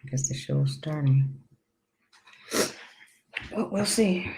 I guess the show's starting. Oh, we'll see.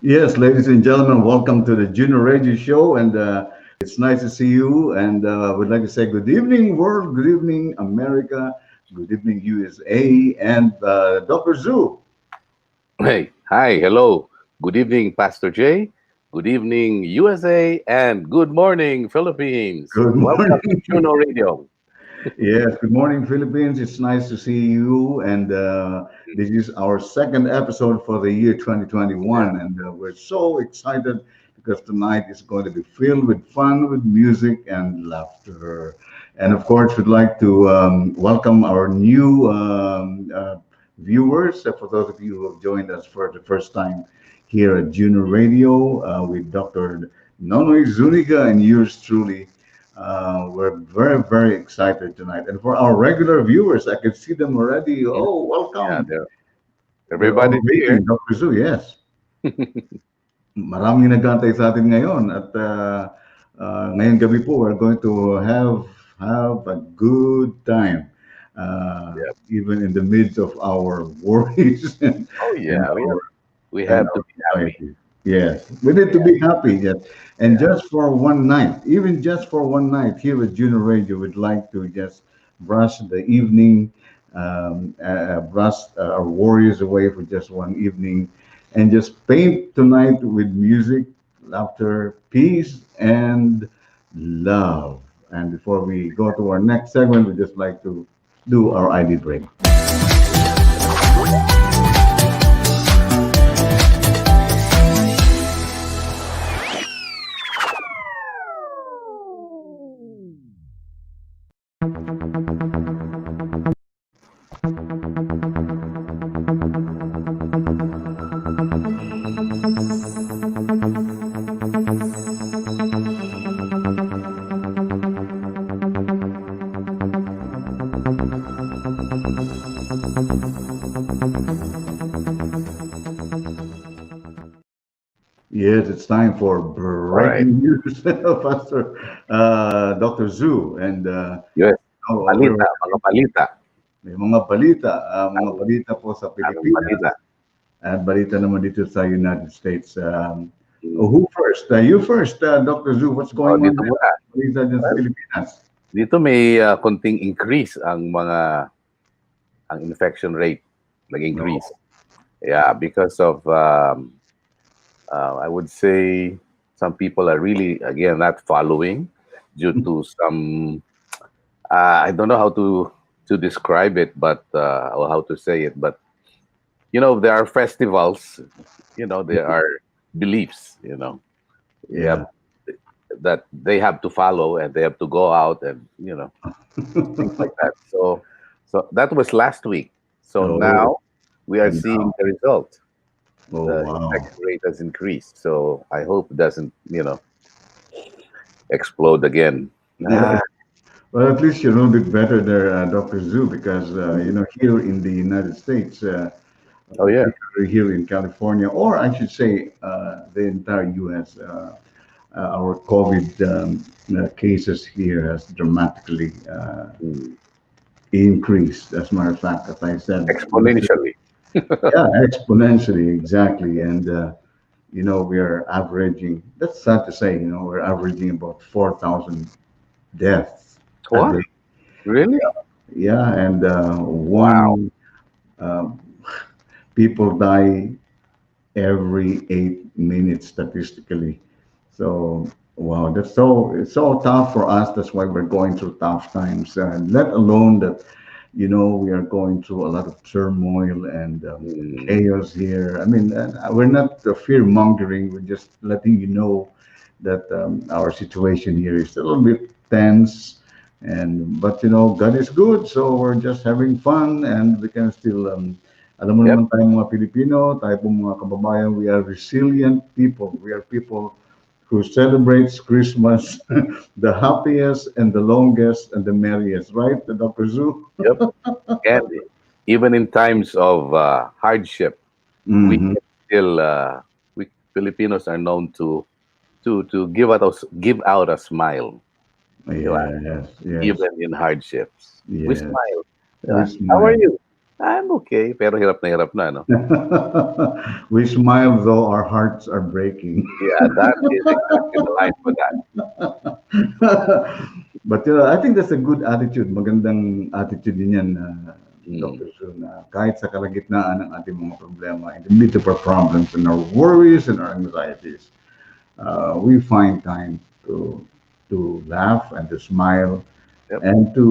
Yes, ladies and gentlemen, welcome to the Juno Radio show, and it's nice to see you. And we'd like to say good evening, world, good evening, America, good evening, USA, and Dr. Zoo. Hey, hi, hello. Good evening, Pastor Jay. Good evening, USA, and good morning, Philippines. Good Welcome to morning. Juno Radio. Yes, good morning, Philippines. It's nice to see you. And this is our second episode for the year Yeah. 2021. And we're so excited because tonight is going to be filled with fun, with music and laughter. And of course, we'd like to welcome our new viewers. For those of you who have joined us for the first time here at Juno Radio with Dr. Nonoy Zuniga and yours truly. We're very, very excited tonight. And for our regular viewers, I can see them already. Mhm. Oh, Yeah, welcome. They're all everybody's here. waiting, Dr. Zoo, yes. maraming nag-aantay sa atin ngayon at ngayong gabi po we're going to have a good time Yeah. even in the midst of our worries Oh and yeah, we and have to our be happy. anxiety. Yes, we need to Yeah, be happy. Yes, and yeah. just for one night, even just for one night here at Juno Radio, we'd like to just brush the evening, brush our worries away for just one evening, and just paint tonight with music, laughter, peace, and love. And before we go to our next segment, we'd just like to do our ID break. Yes, it's time for All right. breaking news, Pastor Dr. Zoo. And Yes. we're Balita, mga balita. may mga Ang, balita po sa ang Pilipinas balita. at balita naman dito sa United States. Mm. Who first? You first, Dr. Zoo. What's Oh, going on dito there? muna. Balita dyan sa Well, Pilipinas. dito may konting increase ang infection rate, No. nag-increase. Yeah, because of I would say some people are really again not following due to some I don't know how to describe it, but or how to say it, but there are festivals, there are beliefs, yeah, Yeah. that they have to follow and they have to go out and things like that. So that was last week. So Oh, now we are and seeing the result. oh The wow. infection rate has increased. So I hope it doesn't, explode again. Yeah. Ah, Well, at least you're a little bit better there, Dr. Zoo, because here in the United States. oh yeah. Particularly here in California, or I should say the entire U.S. Our COVID cases here has dramatically Mm. increased. As a matter of fact, as I said, Exponentially. yeah, exponentially, exactly. And we are averaging. That's sad to say. We're averaging about 4,000 deaths a What? day. Really? Yeah, and Wow. one uh, people die every 8 minutes statistically. So wow, that's it's so tough for us. That's why we're going through tough times. Let alone that we are going through a lot of turmoil and Mm. chaos here. I mean, we're not fear mongering. We're just letting you know that our situation here is a little bit tense. And but God is good, so we're just having fun, and we can still alam mo Yep. naman tayong mga Pilipino, tayo pong mga kababayan, we are resilient people. We are people who celebrates Christmas the happiest and the longest and the merriest, right, Dr. Zoo? Yep. And even in times of hardship, we Mm-hmm. can still we Filipinos are known to give out a smile, di ba? Yes, yes, Even in hardships. We yes. smile. Di We ba? How are smile. you? I'm okay, pero hirap na, no? We smile though our hearts are breaking. Yeah, that is exactly the line for that. But I think that's a good attitude. Magandang attitude din yan, Mm. Dr. Sun. Kahit sa kalagitnaan ng ating mga problema, in the midst of our problems and our worries and our anxieties, we find time to laugh and to smile Yep. and to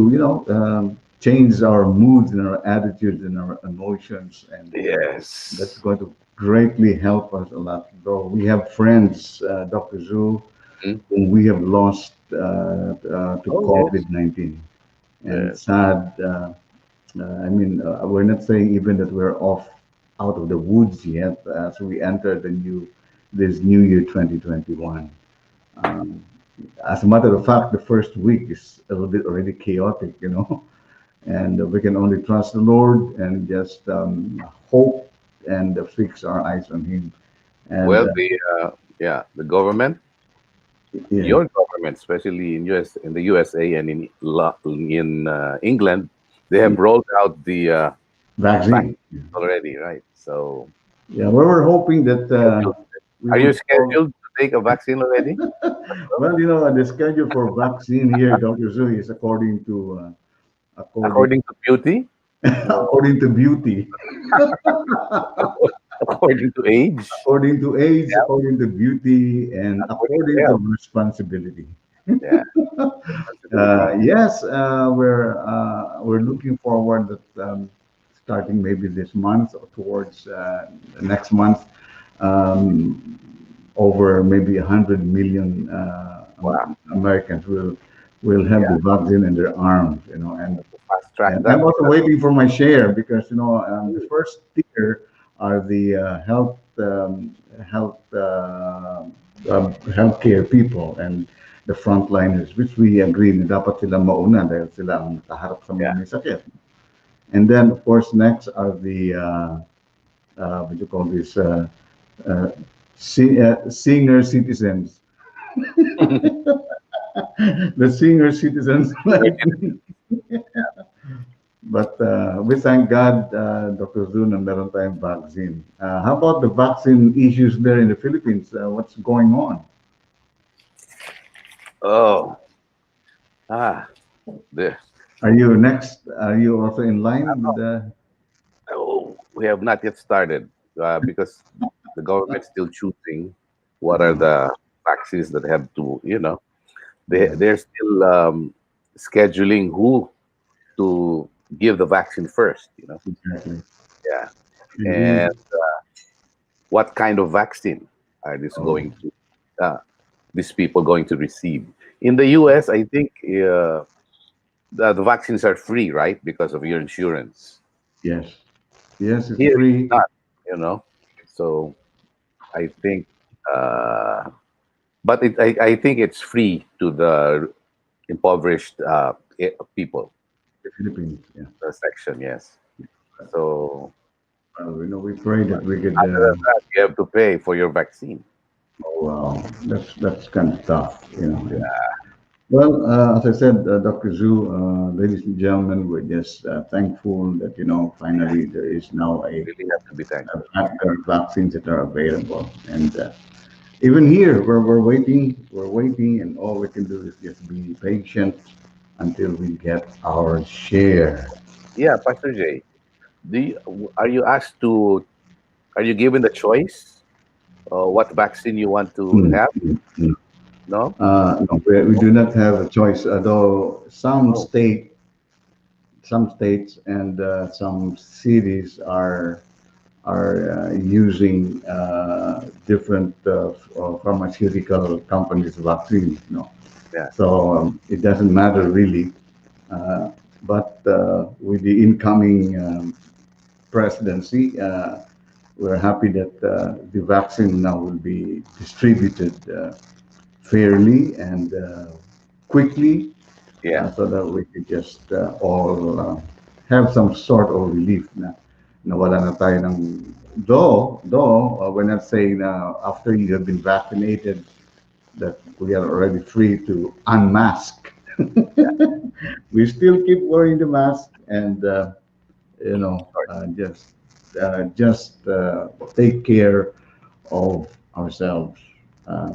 change our moods and our attitudes and our emotions, and that's Yes. going to greatly help us a lot. Though we have friends, Dr. Zhu, Mm. whom we have lost to Oh yes. COVID-19, and Yes. sad. I mean, we're not saying even that we're off out of the woods yet as we enter this new year 2021. Um, as a matter of fact, the first week is a little bit already chaotic, and we can only trust the Lord and just hope and fix our eyes on Him And Well, the government, yeah, your government, especially in the USA and in England, they have rolled out the vaccine. vaccine already, right? So, Yeah, we were hoping that scheduled. we Are you would solve. scheduled to take a vaccine already? Well, the schedule for vaccine here, Dr. Zhu, is according According to beauty, or according to beauty, according to age, according to age, according to beauty, and according to according to health. responsibility. Yeah, responsibility. Yes, we're looking forward that starting maybe this month or towards the next month, um, over maybe 100 million Wow. Americans will have Yeah, the vaccine in their arms, and to fast track and I'm that also because waiting for my share because the first tier are the healthcare people and the frontliners, which we agree na dapat sila mauna dahil sila ang nakaharap sa mga yeah, may sakit. And then, of course, next are the what do you call this uh, senior citizens, the senior citizens like me. But we thank God, Dr. Zuna, meron tayong vaccine. How about the vaccine issues there in the Philippines? What's going on? oh, ah, the Are you next? Are you also in line with the? oh, we have not yet started because the government's still choosing what are the vaccines that have to, Yes, they're still scheduling who to give the vaccine first, exactly. Yeah. Indeed. And what kind of vaccine are Oh, these people going to receive? In the US, I think the vaccines are free, right? Because of your insurance. yes. Yes, it's Here it's free. not, you know. So I think, uh, but I think it's free to the impoverished people The Philippines. Yeah. section. Yes. So We pray that we could. other than that, you have to pay for your vaccine. Oh, wow, that's kind of tough. And well, as I said, Dr. Zhu, ladies and gentlemen, we're just thankful that finally there is now Really have to be thankful. there are vaccines that are available, and even here we're waiting, and all we can do is just be patient until we get our share. Yeah, Pastor J, are you asked to? Are you given the choice? What vaccine you want to Mm, have? mm, mm. No. No, we do not have a choice, although Oh, some states and some cities are using different pharmaceutical companies' vaccines. yeah. So it doesn't matter really. Uh, but with the incoming presidency, we're happy that the vaccine now will be distributed fairly and quickly, Yeah. so that we could just all have some sort of relief na nawala na tayo ng though we're not saying after you have been vaccinated that we are already free to unmask. We still keep wearing the mask and just take care of ourselves,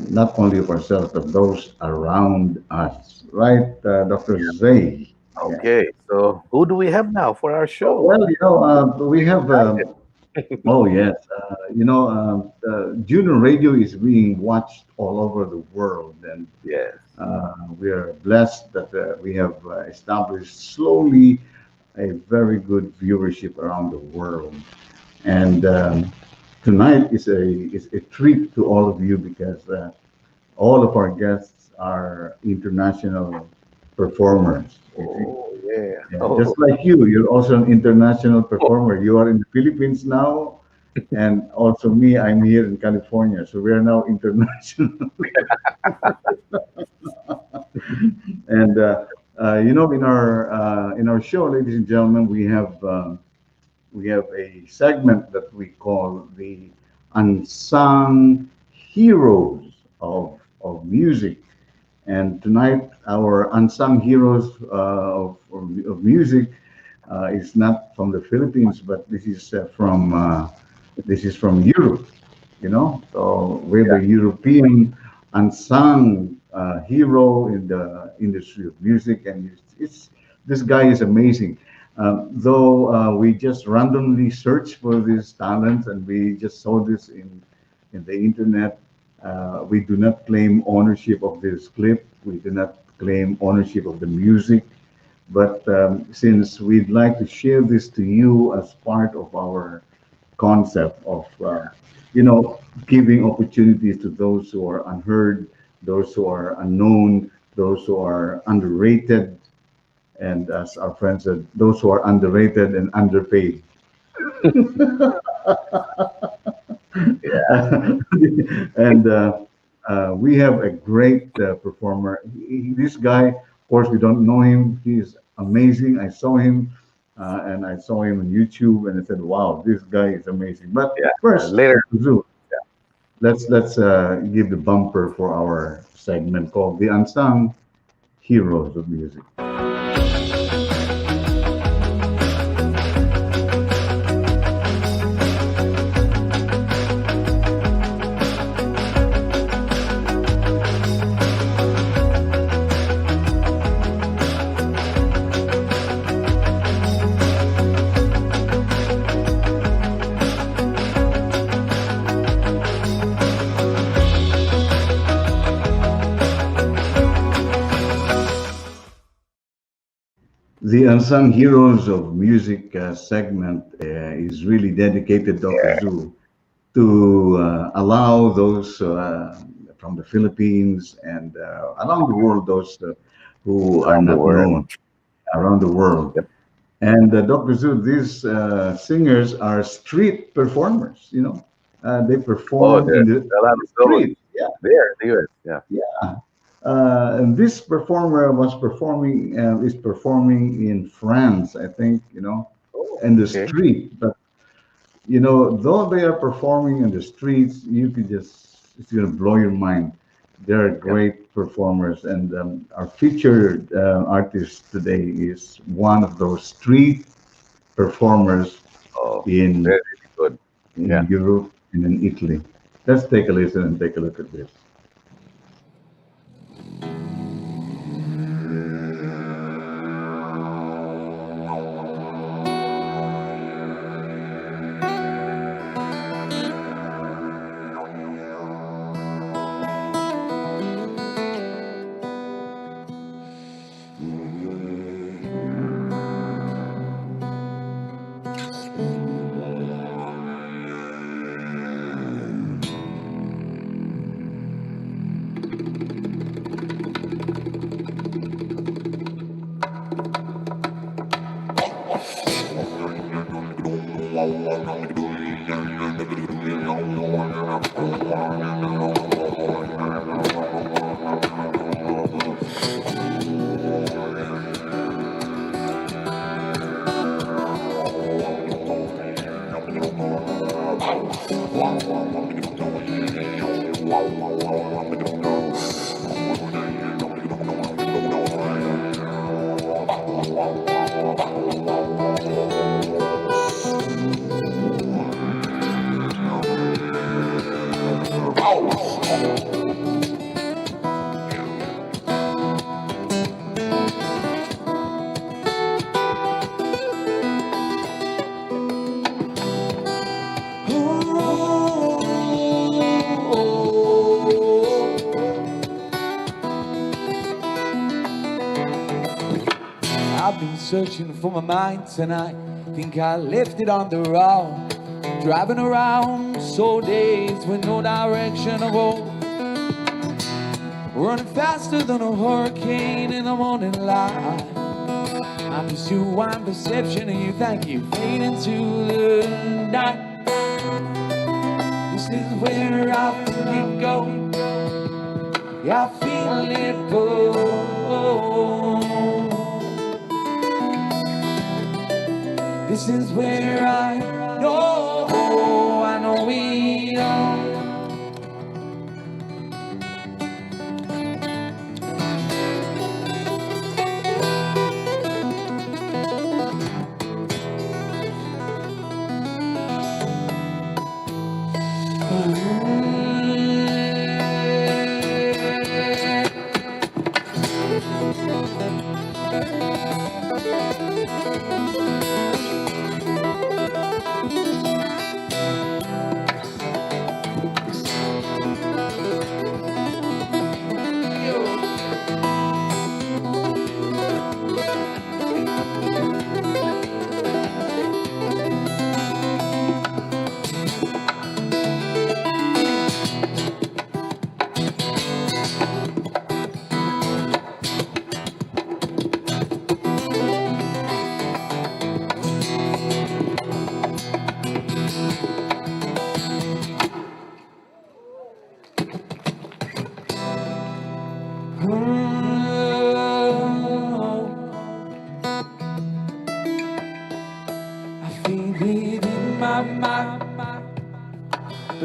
not only of ourselves but those around us, right, Dr. Zay? Yeah. Okay. So who do we have now for our Oh, show? well, we have. Excited. Oh yes, Juno Radio is being watched all over the world, and Yes. we are blessed that we have established slowly a very good viewership around the world. And tonight is a treat to all of you because all of our guests are international performers. You see. Oh yeah. Yeah, Oh just like you, you're also an international performer. You are in the Philippines now, and also me, I'm here in California. So we are now international. And in our show, ladies and gentlemen, we have a segment that we call the unsung heroes of music. And tonight, our unsung heroes of music is not from the Philippines, but this is from Europe. You know, so we're Yeah. the European unsung hero in the industry of music, and it's this guy is amazing. Though we just randomly searched for these talents, and we just saw this in the internet. We do not claim ownership of this clip. We do not claim ownership of the music. But since we'd like to share this to you as part of our concept of, you know, giving opportunities to those who are unheard, those who are unknown, those who are underrated, and as our friend said, those who are underrated and underpaid. And we have a great performer. This guy, of course, we don't know him. He is amazing. I saw him, and I saw him on YouTube, and I said, "Wow, this guy is amazing." But Yeah. first, Later. Dr. Zoo, let's give the bumper for our segment called "The Unsung Heroes of Music." The Unsung Heroes of Music segment is really dedicated, Dr. Yeah. Zoo, to allow those from the Philippines and around the world, those who are Around the not world. known around the world. Yep. And Dr. Zoo, these singers are street performers, you know. They Oh, perform in there's the a lot of those. street. Yeah, There, the US. Yeah. yeah. And this performer is performing in France, I think, you know, Oh, in the okay. street. But you know, though they are performing in the streets, you could just, it's going to blow your mind. They're Yep. great performers. And our featured artist today is one of those street performers Oh, in, very good. in Yeah. Europe and in Italy. Let's take a listen and take a look at this. I've been searching for my mind tonight. Think I left it on the road. Driving around so dazed with no direction of home. Running faster than a hurricane in the morning light. I pursue one perception and you think you fade into the night. This is where I think you go. Yeah, I feel it go. This is where I know we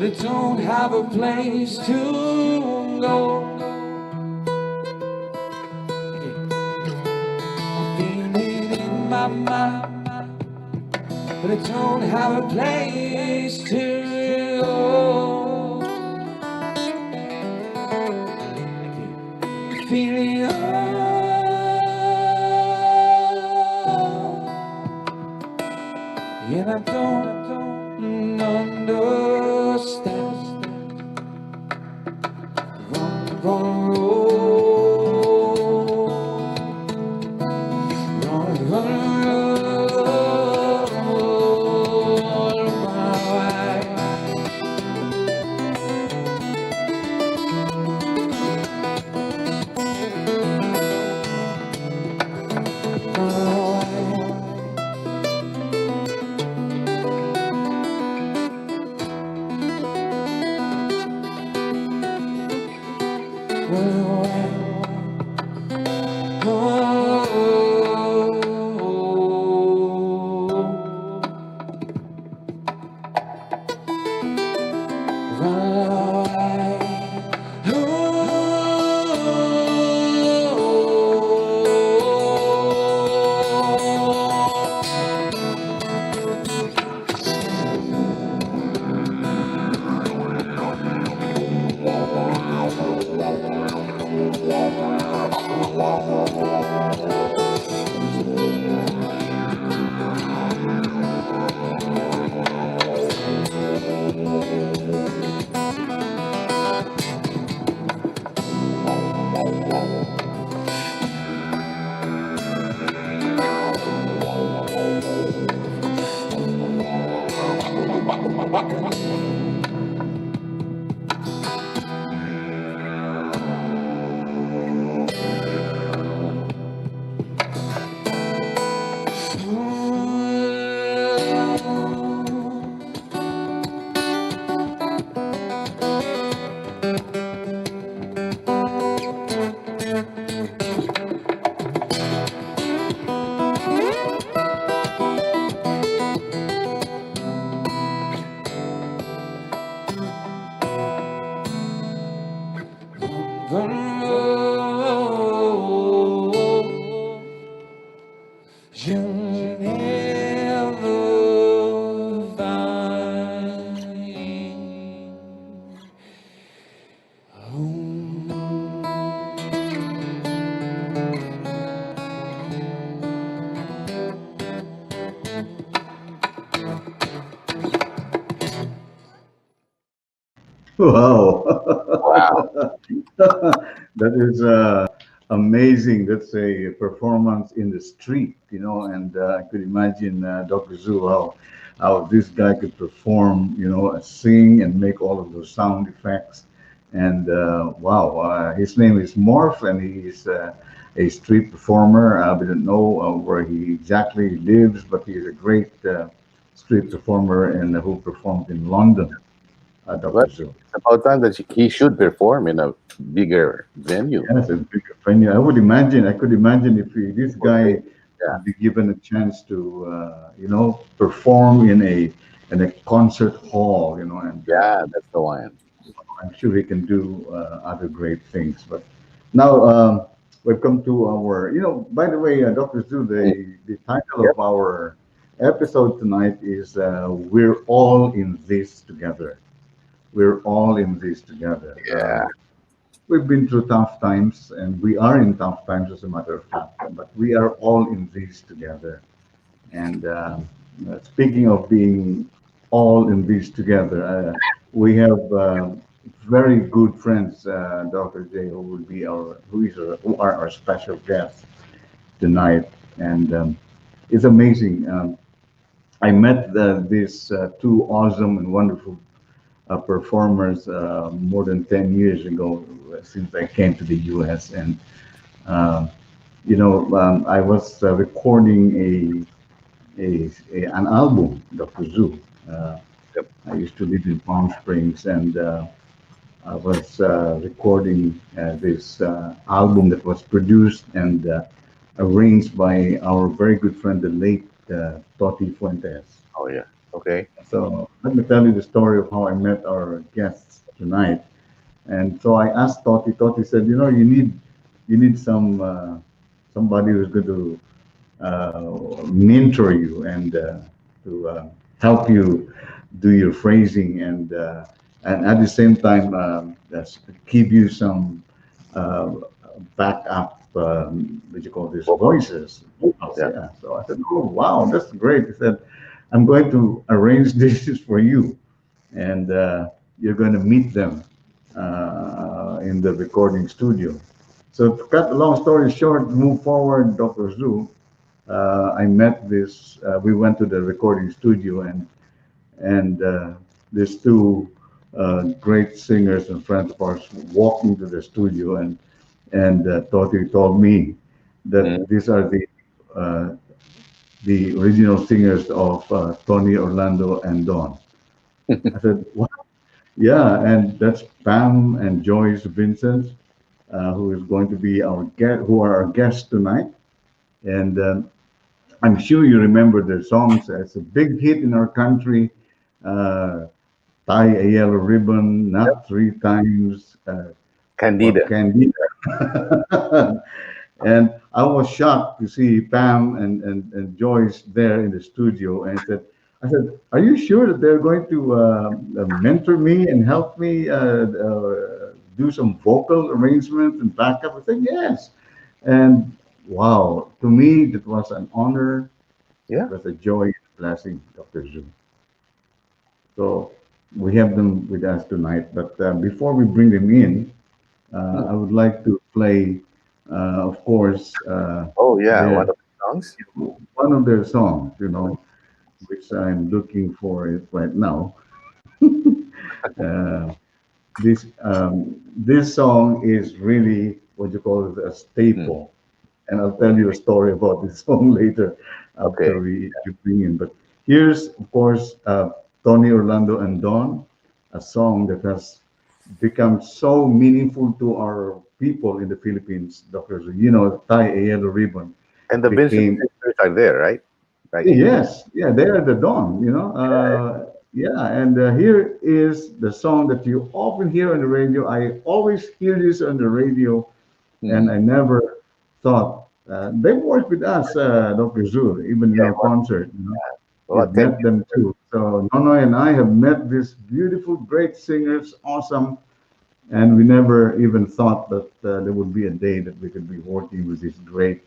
I don't have a place to go. Feel it in my mind, but I don't have a place to go. Feeling and I don't understand. Wrong road, wrong road, my way. Wow. Wow. That is amazing. That's a performance in the street, and I could imagine Dr. Zhu, how this guy could perform, sing and make all of those sound effects. And wow, his name is Morph, and he is a street performer. We don't know where he exactly lives, but he is a great street performer and who performed in London, Dr. But Zhu. it's about time that he should perform in a bigger venue. Yes, a big venue. I could imagine if this guy Yeah. be given a chance to, perform in a concert hall, and Yeah, that's the one. I'm sure he can do other great things. But now we've come to our, by the way, Dr. Stu, the title of our episode tonight is "We're All in This Together." We're all in this together. Yeah. We've been through tough times, and we are in tough times, as a matter of fact. But we are all in this together. And speaking of being all in this together, we have very good friends, Dr. J, who are our special guests tonight, and it's amazing. I met these two awesome and wonderful performers more than 10 years ago, since I came to the U.S. And um, I was recording an album, Dr. Zoo. Uh, Yep. I used to live in Palm Springs, and I was recording this album that was produced and arranged by our very good friend, the late Toti Fuentes. Oh yeah. Okay. So let me tell you the story of how I met our guests tonight. And so I asked Toti. Toti said, you need somebody who's going to mentor you and to help you do your phrasing and at the same time give you some uh, backup what you call this Vocal. voices. Yeah. Yeah. So I said, oh wow, that's great. He said, I'm going to arrange this for you, and you're going to meet them in the recording studio. So to cut a long story short, move forward, Dr. Zhu. I met this. We went to the recording studio, and these two great singers and friends of ours walked into the studio, and Toti told me Mm. that these are the original singers of Tony, Orlando, and Dawn. I said, what? Yeah, and that's Pam and Joyce Vincent, who is going to be our guest, who are our guests tonight. And I'm sure you remember their songs. It's a big hit in our country. Uh, Tie a Yellow Ribbon, Not Three Times, or Candida. Candida. And I was shocked to see Pam and Joyce there in the studio. And I said, are you sure that they're going to mentor me and help me do some vocal arrangement and backup? I said, yes. And wow, to me, that was an honor. Yeah. It was a joy and a blessing, Dr. Zhu. So we have them with us tonight. But before we bring them in, I would like to play, of course, Oh yeah, one their, of the songs. one of their songs, which I'm looking for it right now. Uh, this song is really what you call it, a Mm. staple, and I'll tell you a story about this song later Okay. after we you bring in. But here's, of course, Tony, Orlando, and Dawn, a song that has become so meaningful to our people in the Philippines, Doctor. Tie a Yellow Ribbon And the Vincent became. sisters are there, right? Right. Yes, yeah, they are the dawn, Yeah. yeah, and here is the song that you often hear on the radio. I always hear this on the radio, and Mm. I never thought they worked with us, Dr. Zul, even in Yeah. our concert. Well, We've 10 met them too. So Nonoy and I have met these beautiful, great singers, awesome, and we never even thought that there would be a day that we could be working with these great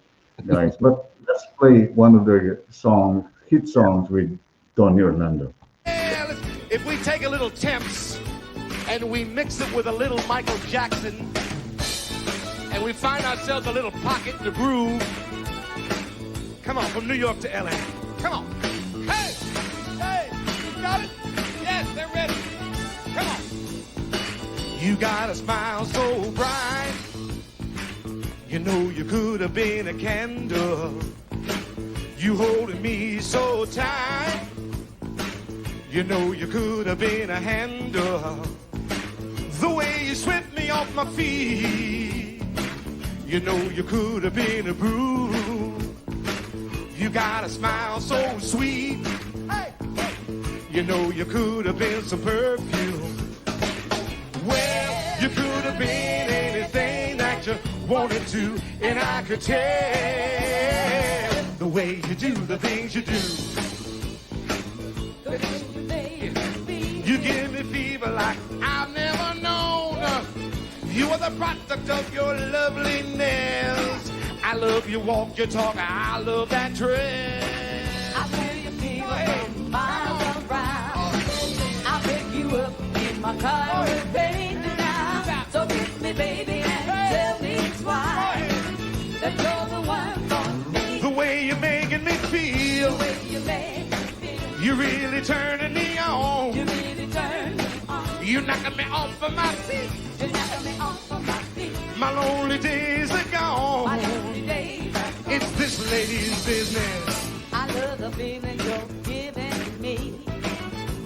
guys. But let's play one of their songs, hit songs with Tony Orlando. Well, if we take a little Temps and we mix it with a little Michael Jackson and we find ourselves a little pocket in the groove, come on, from New York to LA. Come on. Hey, hey, you got it? Yes, they're ready. Come on. You got a smile so bright. You know you could have been a candle. You holding me so tight. You know you could have been a handle. The way you swept me off my feet. You know you could have been a brew. You got a smile so sweet. Hey, hey. You know you could have been some perfume. Well, you could have been anything that you wanted to, and I could tell the way you do the things you do. You give me fever like I've never known. You are the product of your loveliness. I love your walk, your talk, I love that dress. I feel your fever from miles around. I'll pick you up in my car with pain now. So kiss me, baby, and tell me why that you're the one for me. The way you're making me The feel, way you make me feel, you're really turning me on. you really turn me on. You're knocking me off of my feet. You're knocking me off of my feet. My lonely days are My gone. lonely days are gone. It's this lady's business. I love the feeling you're giving me.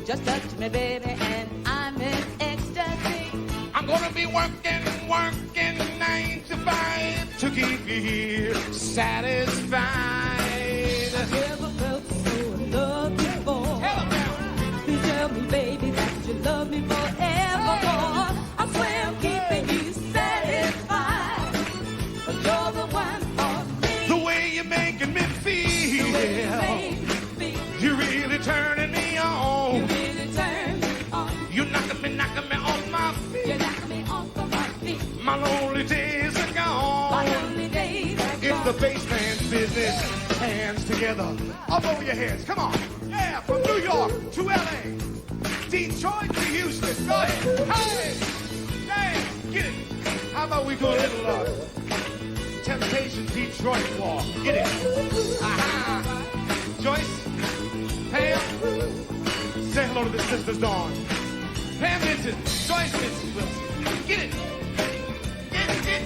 Just touch me, baby, and I'm in ecstasy. I'm gonna be working 9 to 5 to keep you here satisfied. Never felt so love before. Tell 'em now. lonely days are gone. My lonely days are It's gone. the bassman's business. Hands together. Up over your heads. Come on. Yeah, from New York to LA. Detroit to Houston. Go ahead. Hey! Hey! Get it. How about we do a little Temptation Detroit walk? Get it. Aha! Joyce? Pam? Say hello to the sisters, Dawn. Pam Vincent. Joyce Vincent Wilson. Get it. Get it.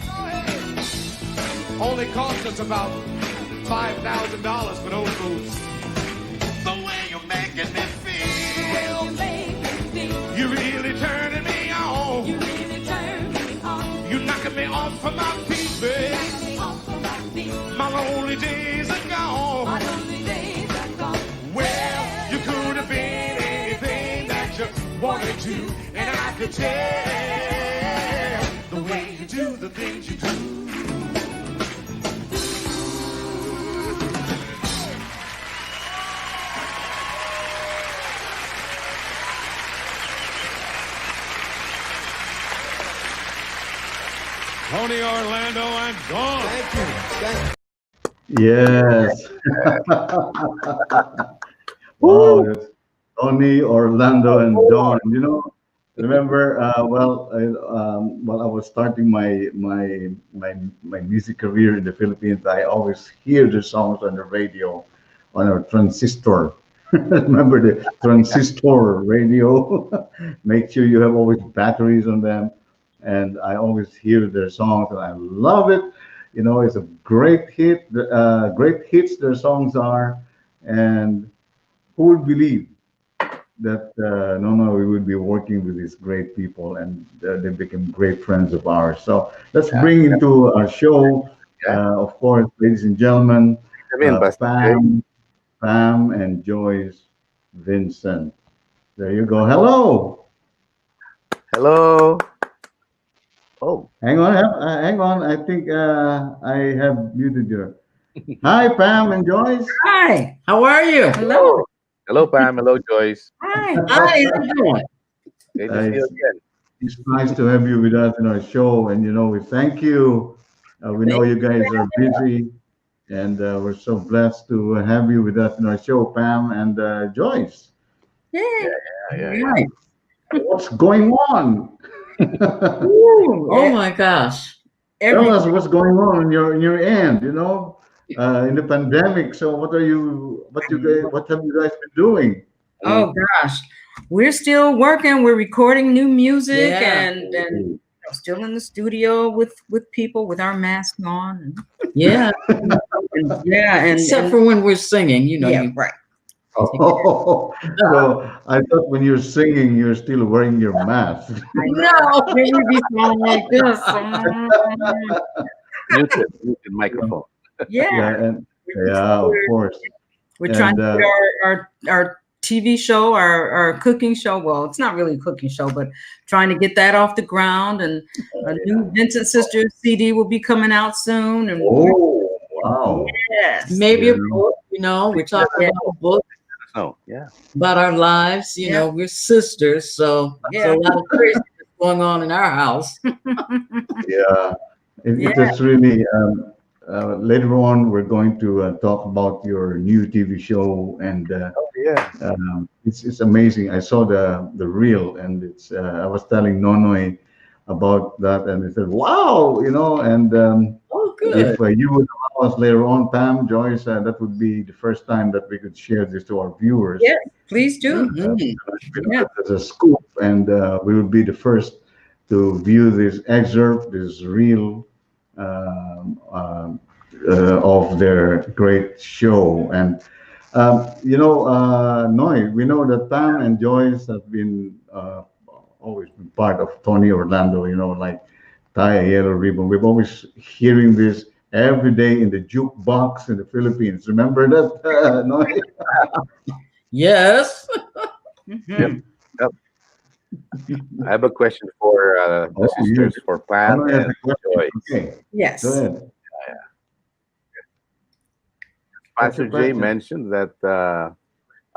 Go ahead. Only cost us about $5,000 for those moves. The way you're making me feel. You make me feel. You really turning me on. You really turn me on. You knocking me off of my feet, babe. Knock me off of my feet. My lonely days are My gone. lonely days are gone. Well, you could have been anything that you wanted to, and I could tell the way you do the things you do. Tony Orlando and Dawn. Yes. Wow, that's Tony, Orlando, and Dawn. You know, remember? While I was starting my music career in the Philippines, I always hear the songs on the radio, on our transistor. Remember the transistor radio? Make sure you have always batteries on them, and I always hear their songs, and I love it. You know, it's a great hit. Great hits their songs are, and who would believe that no, we would be working with these great people, and they became great friends of ours. So let's bring into our show, of course, ladies and gentlemen, Come in, Pastor Jay. Pam and Joyce Vincent. There you go. Hello. Hello. Oh, Hang on, hang on. I think I have muted you. Hi, Pam and Joyce. Hi, how are you? hello. Hello, Pam. Hello, Joyce. Hi, how you doing? Great to see you again. It's nice to have you with us in our show, and you know we thank you. We know you guys are busy, and we're so blessed to have you with us in our show, Pam and Joyce. Yeah. Yeah. Right. What's going on? Ooh, oh my gosh. Tell us what's going on in your end. You know, in the pandemic. So what have you guys been doing? Oh gosh. We're still working. We're recording new music Yeah. and still in the studio with people with our masks on. Yeah, And, yeah, and except for when we're singing, you know. yeah, you- right. Oh, so I thought when you're singing, you're still wearing your mask. No, maybe be sounding like this. Muted microphone. Yeah. Of course. We're trying And, to get our TV show, our cooking show. Well, it's not really a cooking show, but trying to get that off the ground. And a new Vincent Sisters CD will be coming out soon. And Oh, wow. yes, Maybe Yeah. a book, you know, we're talking about a book Oh, yeah. about our lives, you know, we're sisters, so Yeah. there's a lot of craziness going on in our house. Yeah. It is really, later on, we're going to talk about your new TV show, and Oh, yeah. it's amazing. I saw the reel, and it's I was telling Nonoy about that, and he said, "Wow," you know. And Oh, good. if you would allow us later on, Pam, Joyce, that would be the first time that we could share this to our viewers. Yeah. Please do. Mhm. Yeah. As a scoop, and we will be the first to view this excerpt, this reel of their great show. And Noy, we know that Pam and Joyce have been always been part of Tony Orlando. You know, like tie a yellow ribbon. We've always hearing this every day in the jukebox in the Philippines. Remember that, Noy? Yes. Mhm. I have a question for the Oh, sisters, for Pam Nonoy has and a question. Joyce. Okay, Yes. go ahead. Pastor What's your Jay question? mentioned that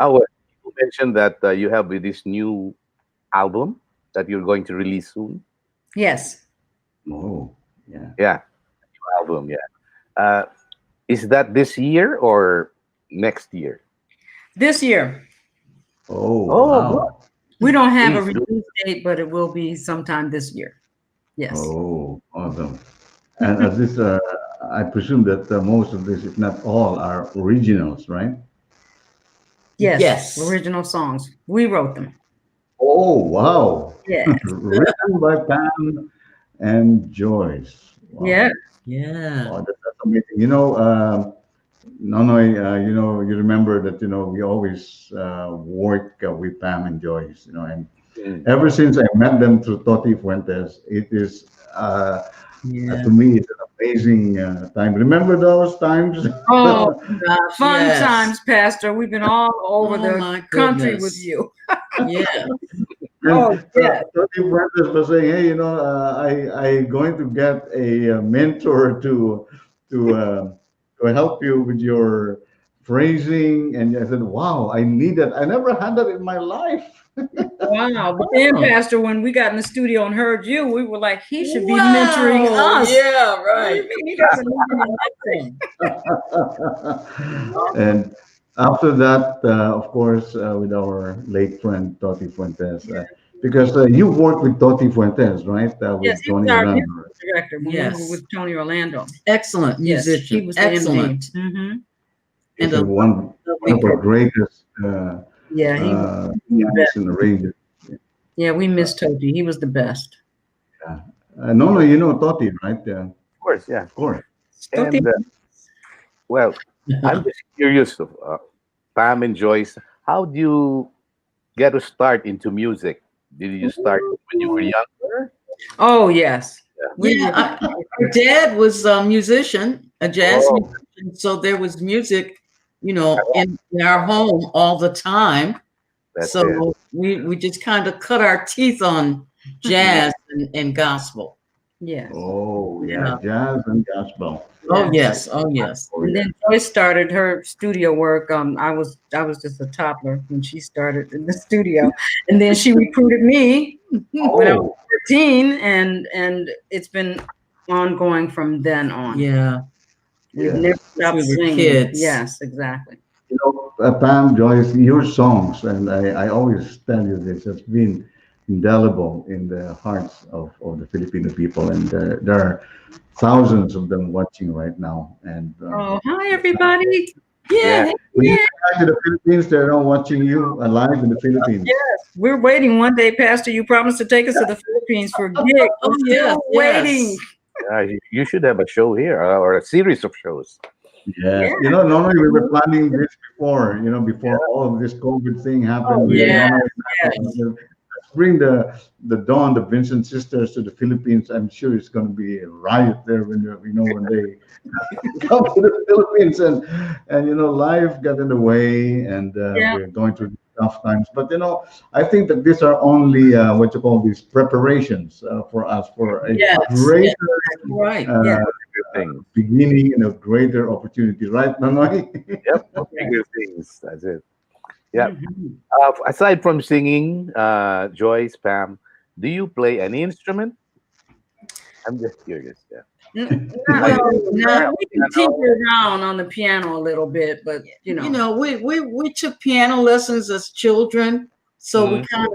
you mentioned that you have this new album. that you're going to release soon? Yes. Oh, yeah. Yeah, new album. Yeah. Is that this year or next year? This year. Oh, Oh, good. wow. We don't have a Please do. release date, but it will be sometime this year. Yes. Oh, awesome. And this, I presume that most of this, if not all, are originals, right? Yes. Yes. Original songs. We wrote them. Oh, wow. Yes. Written by Pam and Joyce. Wow. Yeah. Yeah. Oh, that's amazing. Nonoy, you remember that, we always work with Pam and Joyce, and Mm. ever since I met them through Toti Fuentes, it is, Yeah. to me, it's an amazing time. Remember those times? Oh, Gosh, fun yes. times, Pastor. We've been all over Oh, the my country goodness. with you. Yeah. Oh, yeah. Toti Fuentes was saying, hey, I going to get a mentor to help you with your phrasing. And I said, wow, I need that. I never had that in my life. Wow. But then, Oh. Pastor, when we got in the studio and heard you, we were like, he should be Wow. mentoring us. Yeah, What do right. you mean he doesn't need nothing? And after that, of course, with our late friend Toti Fuentes, because you worked with Toti Fuentes, right? Yes, With he was Tony our Orlando. music director when we Yes. were with Tony Orlando. Excellent Yes, musician. he was the Excellent. MD. Mm-hmm. He's And a one lovely of our person. greatest Yeah, he pianists and arrangers. yeah, we missed Toby. He was the best. No, you know Toti, right? Of course, yeah. Of course. Toby. And well, I'm just curious, Pam and Joyce, how do you get to start into music? Did you start when you were younger? Oh yes. We Yeah, were- our dad was a musician, a jazz Oh. musician, so there was music, in our home all the time. That's So it. we just kind of cut our teeth on jazz and gospel. yes. Oh, yeah, Yeah. jazz and gospel. Oh yes, oh yes. Oh, And yeah. then Joyce started her studio work. I was just a toddler when she started in the studio, and then she recruited me when I was Oh, 13, and it's been ongoing from then on. Yeah. We've Yeah. never stopped We were singing. kids. Yes, exactly. Pam, Joyce, your songs, and I always tell you this, has been indelible in the hearts of the Filipino people, and there are thousands of them watching right now. And Oh, hi everybody. Yeah. when you come back to the Philippines, they're all watching you live in the Philippines. Yes, we're waiting one day, Pastor. You promised to take us to the Philippines for a gig. Oh, We're yes, still waiting. You should have a show here or a series of shows. Yes. Yeah. Normally we were planning this before, before all of this COVID thing happened. Oh, yeah. Let's bring the Dawn, the Vincent Sisters to the Philippines. I'm sure it's going to be a riot there when they come to the Philippines, and life got in the way, and Yeah. we're going through tough times. But I think that these are only what you call these preparations for us for a Yes. greater Right. Yeah. Good things. beginning and a greater opportunity, right, Nonoy? Yep. Bigger things. That's it. Yeah. Mhm. Aside from singing, Joyce, Pam, do you play any instrument? I'm just curious. Yeah. No, we can tinker around on the piano a little bit, but We took piano lessons as children, so we kind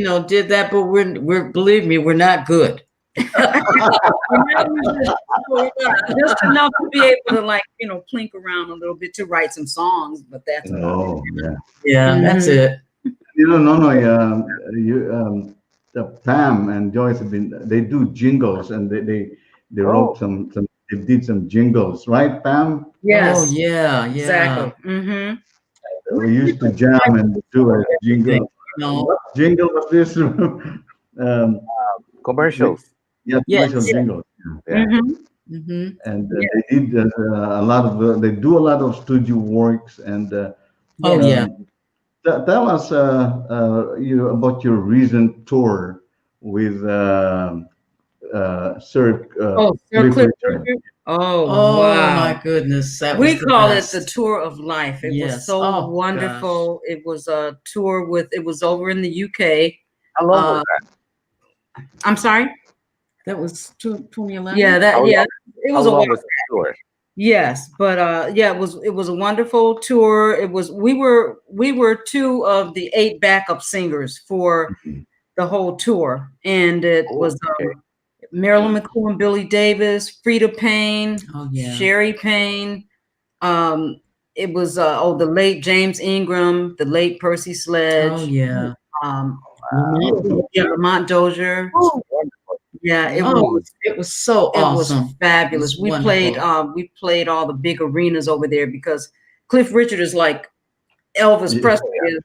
of did that, but we're believe me, we're not good. just enough to be able to plink around a little bit to write some songs, but that's Oh, yeah. Yeah, that's it. Nonoy, the Pam and Joyce they do jingles, and they wrote they did some jingles, right, Pam? yes, Oh yeah, yeah. exactly. Mm-hmm. We used to jam and do a jingle. No. What jingle was this? Commercials. Yeah, Yes. commercial jingle. Yeah. Mm-hmm. Mm-hmm. And they did they do a lot of studio works, and Oh yeah. tell us about your recent tour with Sir Sir Cliff Cliff Richard. Richard. Oh, Oh wow. my goodness. That We was the call it best. the tour of life. It was Yes. so Oh, wonderful. It was a tour it was over in the UK. How long was that? I'm sorry. That was 2011. Yeah, How it How was a long while. was the tour? Yes, but yeah, it was a wonderful tour. It was we were two of the 8 backup singers for the whole tour, and it was Okay. Marilyn McCool, Billy Davis, Frida Payne, Oh yeah. Sherry Payne. It was the late James Ingram, the late Percy Sledge. Oh yeah. Lamont Dozier. Oh, wonderful. Yeah, It was so awesome. was fabulous. It was We played all the big arenas over there because Cliff Richard is like Elvis Presley is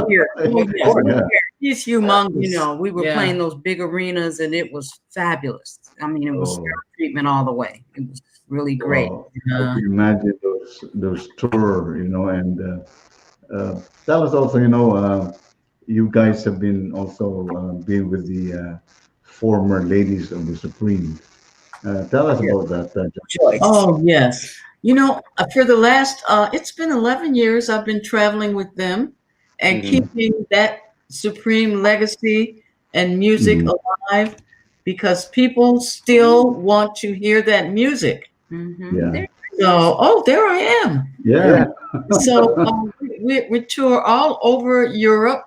here. Yeah. He's humongous. You know, we were Yeah. playing those big arenas and it was fabulous. I mean, it was Oh. treatment all the way. It was really great. Well, I can imagine those tour, you know, and tell us also, you know, you guys have been also been with the former ladies of the Supreme. Tell us about that. Joyce. Oh yes. You know, for the last it's been 11 years I've been traveling with them and keeping that Supreme legacy and music alive because people still want to hear that music. Yeah. So, there I am. Yeah. So we tour all over Europe.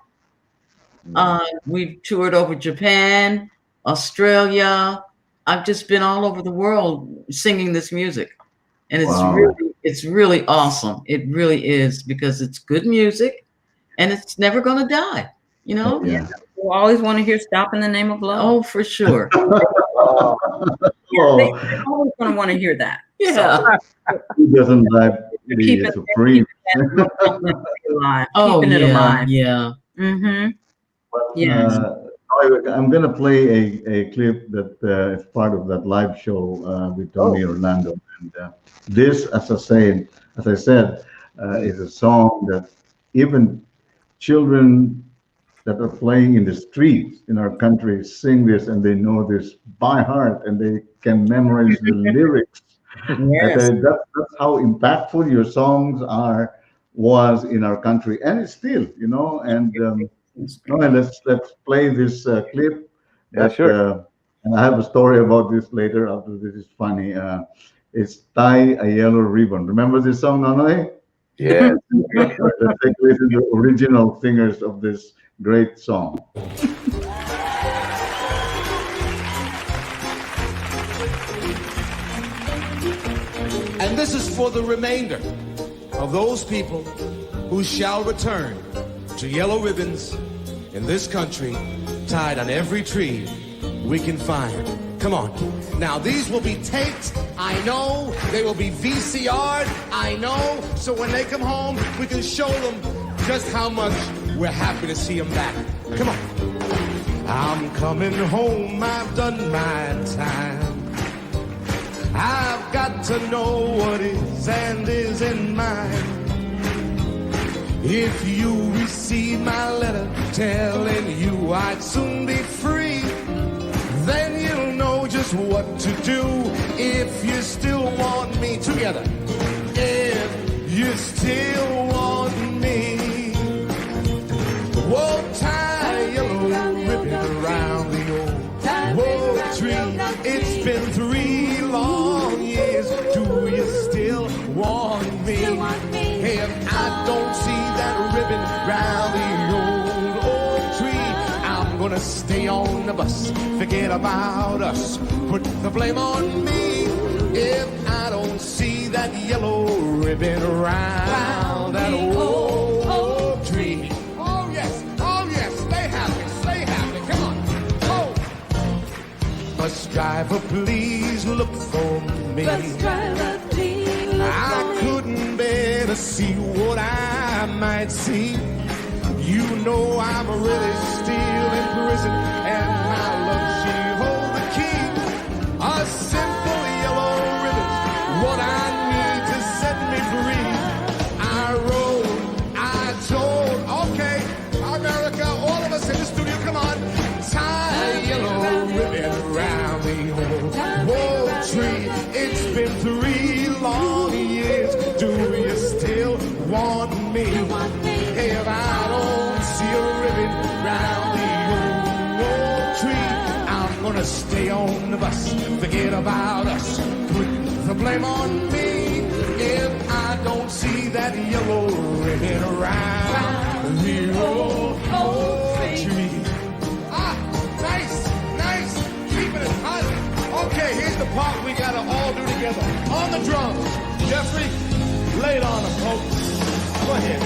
We've toured over Japan, Australia. I've just been all over the world singing this music. And it's really awesome. It really is because it's good music and it's never going to die, you know? Yeah. We always want to hear Stop in the Name of Love. Oh, for sure. They're Oh, always going to want to hear that. Yeah. who doesn't like the Supreme? Keeping it alive. Yeah. Mm-hmm. But, Yes. I'm going to play a clip that is part of that live show with Tony Orlando. And this, as I said, is a song that even children that are playing in the streets in our country sing this, and they know this by heart, and they can memorize the lyrics. Yes. That's how impactful your songs was in our country, and it's still, you know. And let's play this clip. Yeah, sure. And I have a story about this later. After this is funny. It's "Tie a Yellow Ribbon." Remember this song, Nonoy? Yeah. Let's take a listen to the original singers of this great song. And this is for the remainder of those people who shall return to yellow ribbons in this country tied on every tree we can find. Come on. Now, these will be taped. I know. They will be VCR'd. I know. So when they come home, we can show them just how much we're happy to see them back. Come on. I'm coming home. I've done my time. I've got to know what is and isn't mine. If you receive my letter telling you I'd soon be free, then you'll know just what to do if you still want me. Together. If you still want me, whoa, tie a yellow ribbon around the old tree. It's been 3 long years. Do you still want me? If I don't see that ribbon round the old tree, I'm gonna stay on the bus. Forget about us. Put the blame on me. If I don't see that yellow ribbon around that old tree. Oh yes, stay happy, come on. Oh. Bus driver, please look for me. Bus driver, please look I for me. couldn't bear to see what I might see. You know I'm really still in prison, and my love, she hold the key. A simple yellow ribbon, what I need to set me free. I wrote, I told, okay, America, all of us in the studio, come on. Tie a yellow ribbon around the old tree. It's been 3 long years. Do you still want me? If I don't see a ribbon round the old tree, stay on the bus. Forget about us. Put the blame on me if I don't see that yellow ribbon around the old tree. Ah, nice. Keeping it hot. Okay, here's the part we gotta all do together. On the drums, Jeffrey, lay it on them, folks. Go ahead.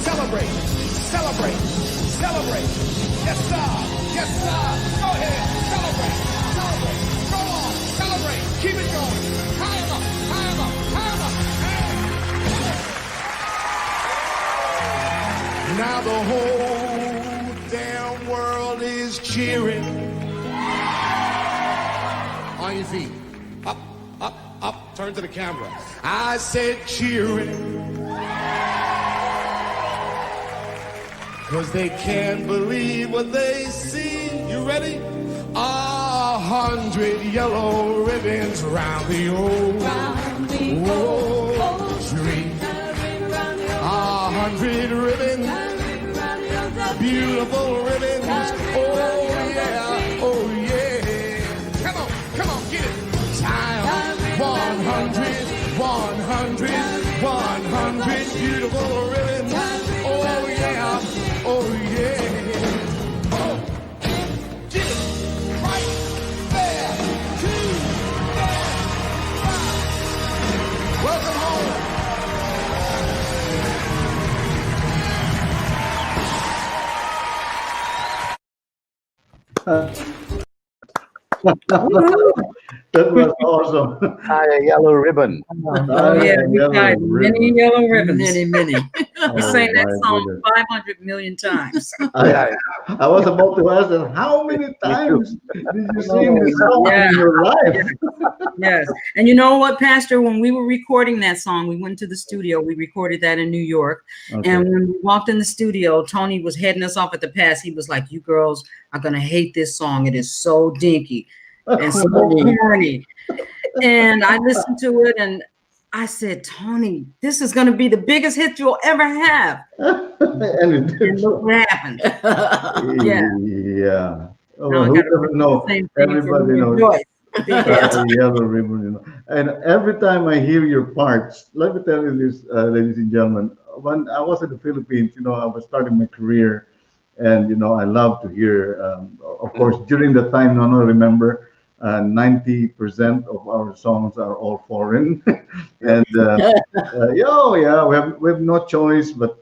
Celebrate. Yes, sir. Go ahead. Celebrate. Go on. Celebrate. Keep it going. High 'em up. Now the whole damn world is cheering. On your feet. Up. Turn to the camera. I said cheering. 'Cause they can't believe what they see. You ready? 100 yellow ribbons round the old tree. 100 ribbons, beautiful ribbons. Oh yeah. Come on, get it. Time 100 beautiful ribbons. Oh yeah. Oh, get it right there. 2, 5. Welcome home. That was awesome. Hi, a yellow ribbon. Oh yeah, we got many yellow ribbons. Many. We sang that song 500 million times. I was about to ask them, how many times did you sing this song in your life? Yes. And you know what, Pastor? When we were recording that song, we went to the studio. We recorded that in New York. Okay. And when we walked in the studio, Tony was heading us off at the pass. He was like, you girls are going to hate this song. It is so dinky and so corny. And I listened to it and I said, Tony, this is going to be the biggest hit you'll ever have. And look what happened. Yeah. Oh, Now I who gotta doesn't know? Everybody knows. Yellow ribbon, And every time I hear your parts, let me tell you this, ladies and gentlemen. When I was in the Philippines, I was starting my career, and I love to hear. Of course, during the time, Nono, remember. 90% of our songs are all foreign, and we have no choice, but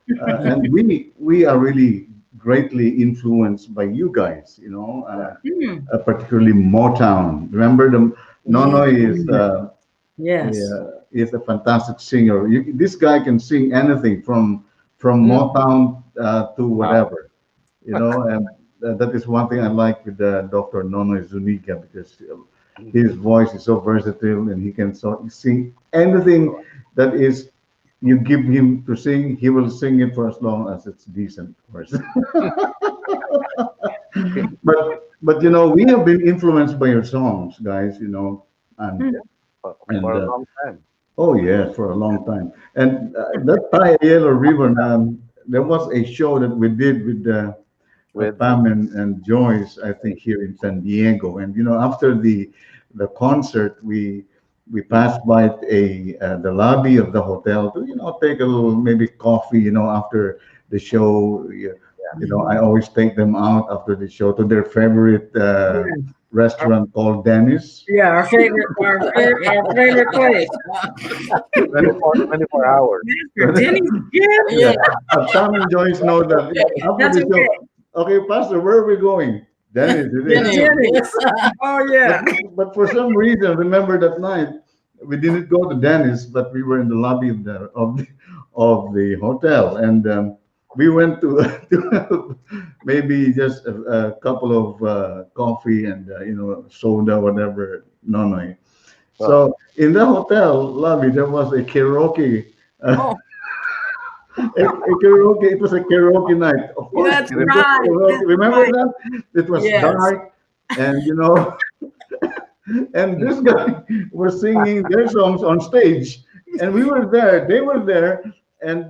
and we are really greatly influenced by you guys, particularly Motown. Remember Nonoy is a fantastic singer. This guy can sing anything from Motown to whatever, and that is one thing I like with Dr. Nonoy Zuniga, because his voice is so versatile and he can sing anything that is you give him to sing. He will sing it for as long as it's decent, of course. but we have been influenced by your songs, guys. And For a long time. Oh yes, for a long time. And that Thai Yellow Ribbon, there was a show that we did with Pam and Joyce, I think, here in San Diego. And after the concert, we passed by the lobby of the hotel to take a little maybe coffee. After the show, I always take them out after the show to their favorite restaurant called Dennis. Yeah, our favorite place. 24 hours. Denny's again? Yeah. Pam and Joyce know that after the show. Okay, Pastor, where are we going? Dennis. Dennis. Oh, yeah. But for some reason, remember that night, we didn't go to Dennis, but we were in the lobby of the hotel, and we went to maybe just a couple of coffee and soda, whatever. No. So in the hotel lobby, there was a karaoke. Karaoke. It was a karaoke night. Of course, that's right. Remember that? It was dark, and and this guy was singing their songs on stage, and we were there. They were there, and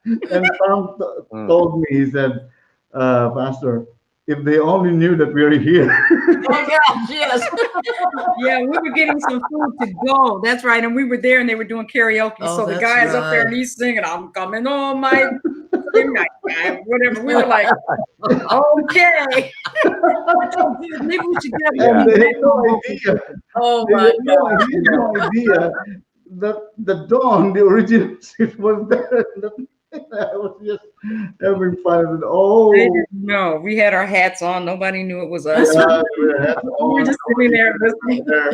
and Tom told me, he said, Pastor, if they only knew that we're here. Oh gosh, yes. Yeah, we were getting some food to go. That's right. And we were there and they were doing karaoke. Oh, so the that's guy's up there and right. he's singing, I'm coming on my midnight time, whatever. We were like, okay. Maybe we should get up And they had no and idea. Oh They my had no God. idea, that the Dawn, the original seat was there. I was just having fun. And, oh, They didn't know. We had our hats on. Nobody knew it was us. yeah, we had We on, were just sitting there listening. there.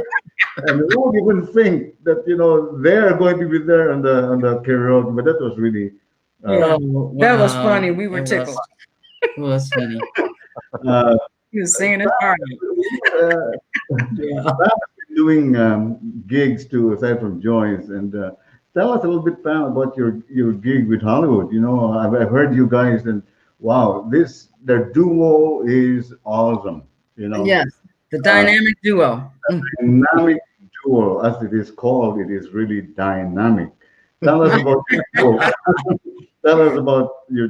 And who would even think that they're going to be there on the karaoke? But that was really Yeah. Oh, That was wow. funny. We were It tickled. was funny. uh, He was singing his heart out. Yeah. doing gigs too, aside from Joyce. And tell us a little bit, Pam, about your gig with Hollywood. I've heard you guys, and wow, their duo is awesome. Yes, the dynamic duo. Dynamic duo, as it is called, it is really dynamic. Tell us about your duo. Tell us about your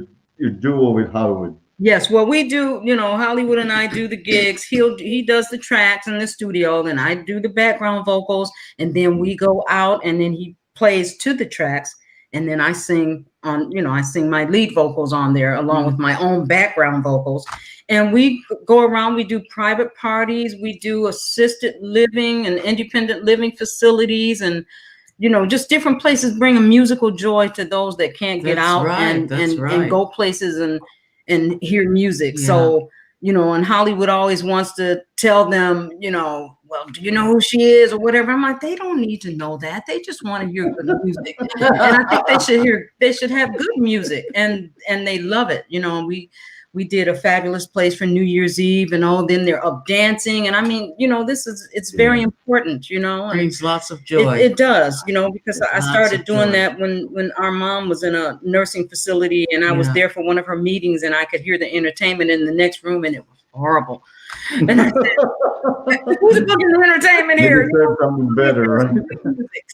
duo with Hollywood. Yes, well, we do, Hollywood and I do the gigs. He does the tracks in the studio, and I do the background vocals, and then we go out and then he plays to the tracks, and then I sing I sing my lead vocals on there along with my own background vocals. And we go around, we do private parties, we do assisted living and independent living facilities, and just different places, bring a musical joy to those that can't get That's out right, and that's right. go places and hear music. Yeah. So, and Hollywood always wants to tell them, well, do you know who she is or whatever? I'm like, they don't need to know that. They just want to hear good music. And I think they should have good music, and they love it. We did a fabulous place for New Year's Eve, and then they're up dancing. And I mean, it's very important, and Brings lots of joy. it does, because I Lots started of doing joy. that when our mom was in a nursing facility, and I was Yeah. there for one of her meetings, and I could hear the entertainment in the next room, and it was horrible. And I said, who's booking the entertainment You here? deserve something better, right?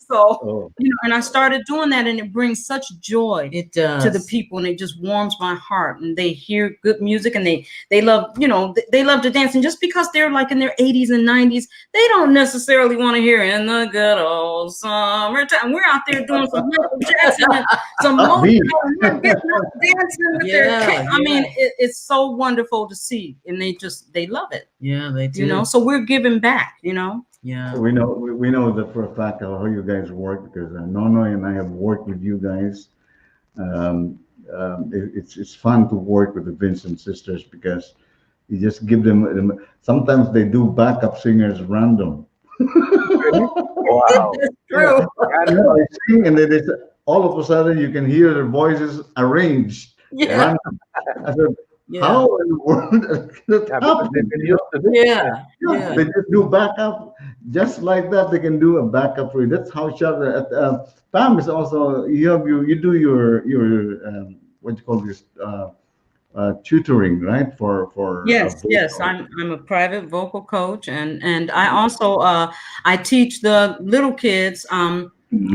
So, Oh. and I started doing that, and it brings such joy It does. to the people, and it just warms my heart. And they hear good music, and they love, they love to dance. And just because they're like in their 80s and 90s, they don't necessarily want to hear "In the Good Old Summertime." We're out there doing some Michael Jackson and some Me. Motown, getting up dancing with their Yeah, kids. I mean, yeah. it's so wonderful to see, and they love it. Yeah, they do. So we're giving back. Yeah. We know that for a fact how you guys work, because Nonoy and I have worked with you guys. It's fun to work with the Vincent sisters, because you just give them. Sometimes they do backup singers random. Wow. True. I sing, and then all of a sudden you can hear their voices arranged. Yeah. Random. I said, Yeah. how in the world that Yeah, because they've happened? been used to this. Yeah. Yeah, Yeah. they just do backup, just like that. They can do a backup for you. That's how sharp. Pam is also you do your what you call this tutoring, right? For Yes, yes. vocal. I'm a private vocal coach, and I also I teach the little kids.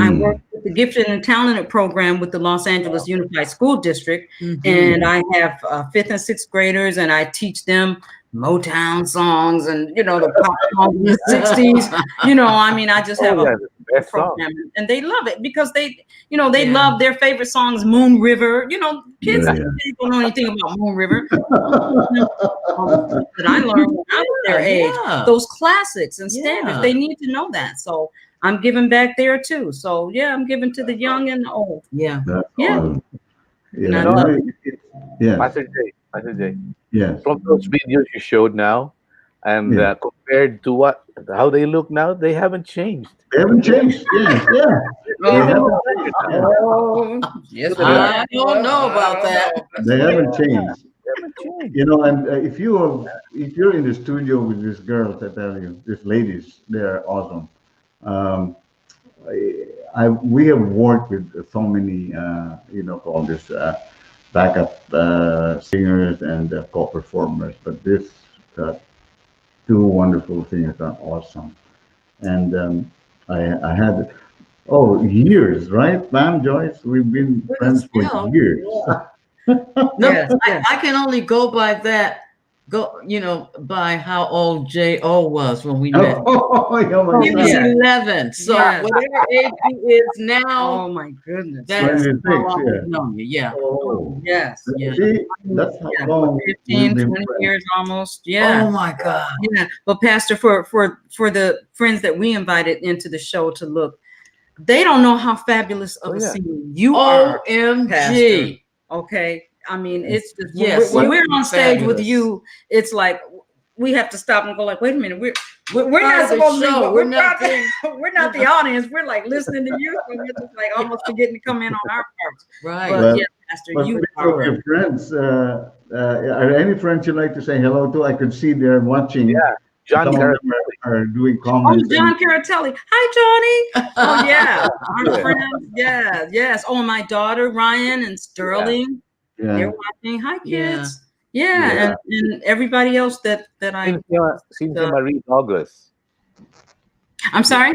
I work with the Gifted and Talented program with the Los Angeles Unified School District, Mhm. and I have 5th and 6th graders, and I teach them Motown songs and the pop songs of the 60s. I mean, I just have Oh, a yeah, the best song. program, and they love it because they Yeah. love their favorite songs, Moon River. Kids Yeah. they don't know anything about Moon River. That I learned when I was their age, Yeah. those classics and standards. Yeah. They need to know that. So I'm giving back there too. So yeah, I'm giving to the young and the old. Yeah. That's Yeah. awesome. And Yeah, I no, love yes, Pastor J, yes. from those videos you showed now, and Yeah. compared to how they look now, they haven't changed. They haven't changed. Yes, yeah. They haven't, Oh, yes, I don't know about that. they haven't changed. They haven't changed. And if you're in the studio with these girls, I tell you, these ladies, they're awesome. We have worked with so many, all this backup singers and co-performers, but this two wonderful singers are awesome. And I had years, right, Ma'am Joyce? We've been friends for Yeah. years. No, Yes, yes. I can only go by that go, by how old J.O. was when we met. Oh, yeah, Oh, my He was God. yeah. 11. So Yes. whatever age he is now, Oh my goodness. that's Yes. 26, how long yeah. we've known you. Yeah. Oh, Yes. Yeah. see, that's how Yeah. long 15, we've been 20 friends. years almost. Yeah. Oh my God. Yeah. But Pastor, for the friends that we invited into the show to look, they don't know how fabulous of a yeah. singer you are, OMG. Pastor. Okay. I mean, it's just Yes, when you we're are on stage with fabulous. you, it's like we have to stop and go like, wait a minute, we're Part not of the supposed to be, show. we're We're not not we're not the audience. We're like listening to you, so we're just like almost forgetting to come in on our parts. Right. But Well, yeah, Pastor, But you speaking of are. your friends, are any friends you'd like to say hello to? I could see they're watching. Yeah. John Some of Carter. them are doing Oh, comments. John Caratelli. Hi, Johnny. Oh, yeah. Our Yeah. friends. Yeah, yes. Oh, my daughter, Ryan and Sterling. Yeah. They're watching. Hi, Yeah. kids. Yeah. Yeah. And everybody else that I. Cynthia Marie Douglas. I'm sorry?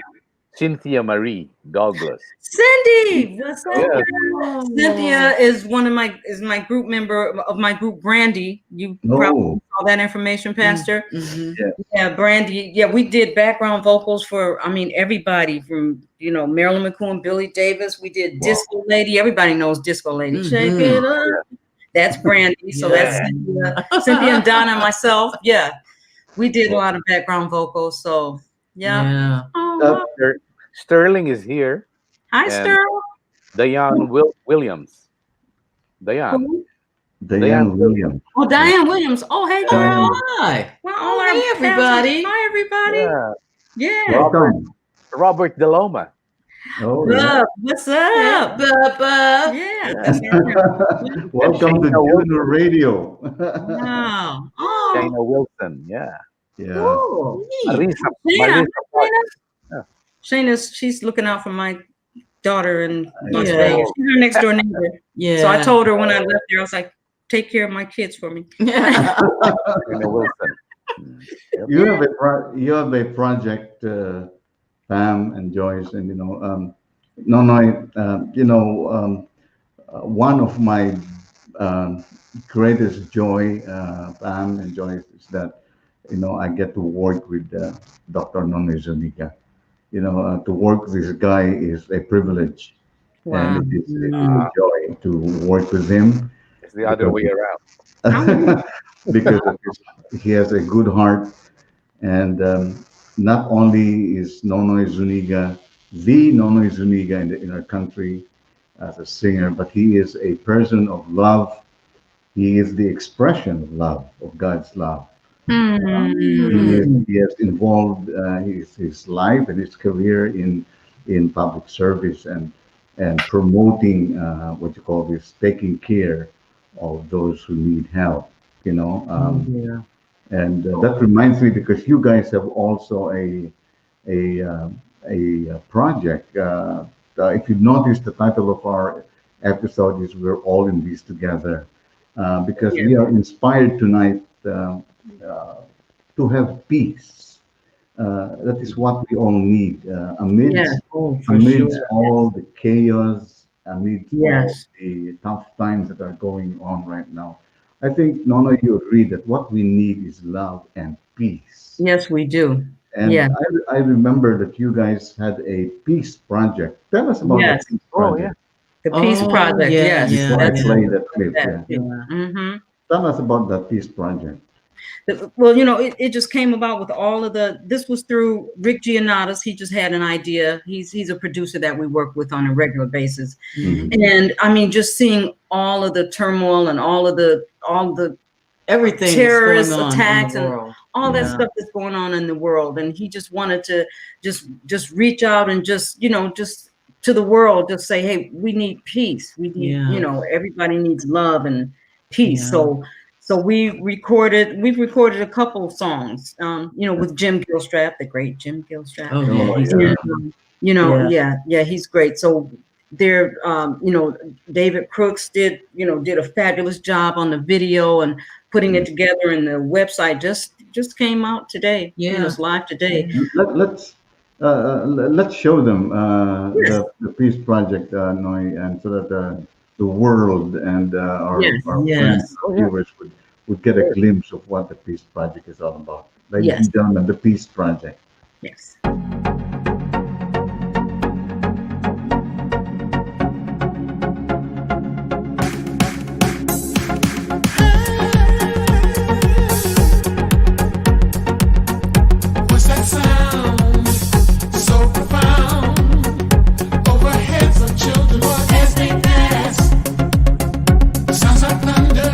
Cynthia Marie Douglas. Cindy. What's up, Yeah. girl? Cynthia is my group member of my group, Brandy. You probably No. saw that information, Pastor. Mhm. Yeah, Brandy. Yeah, we did background vocals for, everybody from, Marilyn McCool, Billy Davis. We did Wow. Disco Lady. Everybody knows Disco Lady. Mhm. Shake it up. That's Brandy. So that's Cynthia and Donna and myself. Yeah, we did a lot of background vocals. So, yeah. Yeah. Oh, Sterling is here. hi, and- Sterling. Diane Williams. Diane. Who? Diane Williams. Oh, Diane Williams. Oh, hey, girl. Diane. Hi. Well, Oh, our hey, everybody. fans- Hi, everybody. Yeah. Yeah. Welcome. Robert DeLoma. Oh, yeah. What's up? Bubba. Yeah. Welcome to Juno Radio. Wow. Oh, China Wilson. Yeah. Yeah. cool. Marisa. Shayna. Marisa. Shayna's, she's looking out for my daughter in Las Yeah. Vegas. She's her next door neighbor. Yeah. So I told her when I left there, I was like, take care of my kids for me. China Wilson. You have a project, Pam and Joyce, and Nonoy. One of my greatest joy, Pam and Joyce, is that I get to work with Dr. Nonoy Zuniga. To work with this guy is a privilege, Wow. and it is a joy to work with him. It's the other way around. Because he has a good heart, and not only is Nonoy Zuniga the Nonoy Zuniga in our country as a singer, but he is a person of love. He is the expression of love, of God's love. He has involved his life and his career in public service and promoting what you call this, taking care of those who need help. Yeah. And that reminds me, because you guys have also a project. If you notice, the title of our episode is "We're All in This Together," because we are inspired tonight to have peace. That is what we all need amidst Oh, for amidst sure. all the chaos, amidst Yes. all the tough times that are going on right now. I think, Nono, you agree that what we need is love and peace. Yes, we do. And Yeah. I remember that you guys had a peace project. Tell us about Yes. the peace Oh, project. The Peace Oh, Project. yeah, Yes. yeah. Before I That's play that clip, yeah. Mm-hmm. Tell us about that peace project. Well, it just came about with all of this was through Rick Giannatis. He just had an idea. He's a producer that we work with on a regular basis. Mhm. And I mean, just seeing all of the turmoil and all the Everything terrorist that's going on attacks in the and world. all that Yeah. stuff that's going on in the world. And he just wanted to just reach out and just to the world, just say, hey, we need peace. We need, Yeah. everybody needs love and peace. Yeah. So we've recorded a couple of songs, with Jim Gilstrap, the great Jim Gilstrap. Oh, Oh, yeah. yeah. Yeah. He's great. So there, David Crooks did a fabulous job on the video and putting it together, and the website just came out today. Yeah. It's live today. Let's show them Yes. the peace project, Noy, and so that the world and our Yes. friends, Yes. viewers would get a glimpse of what the Peace Project is all about. Ladies Yes. and gentlemen, the Peace Project. Yes. What's that sound? So profound. Over heads of children, Lord, as they pass. Sounds like thunder.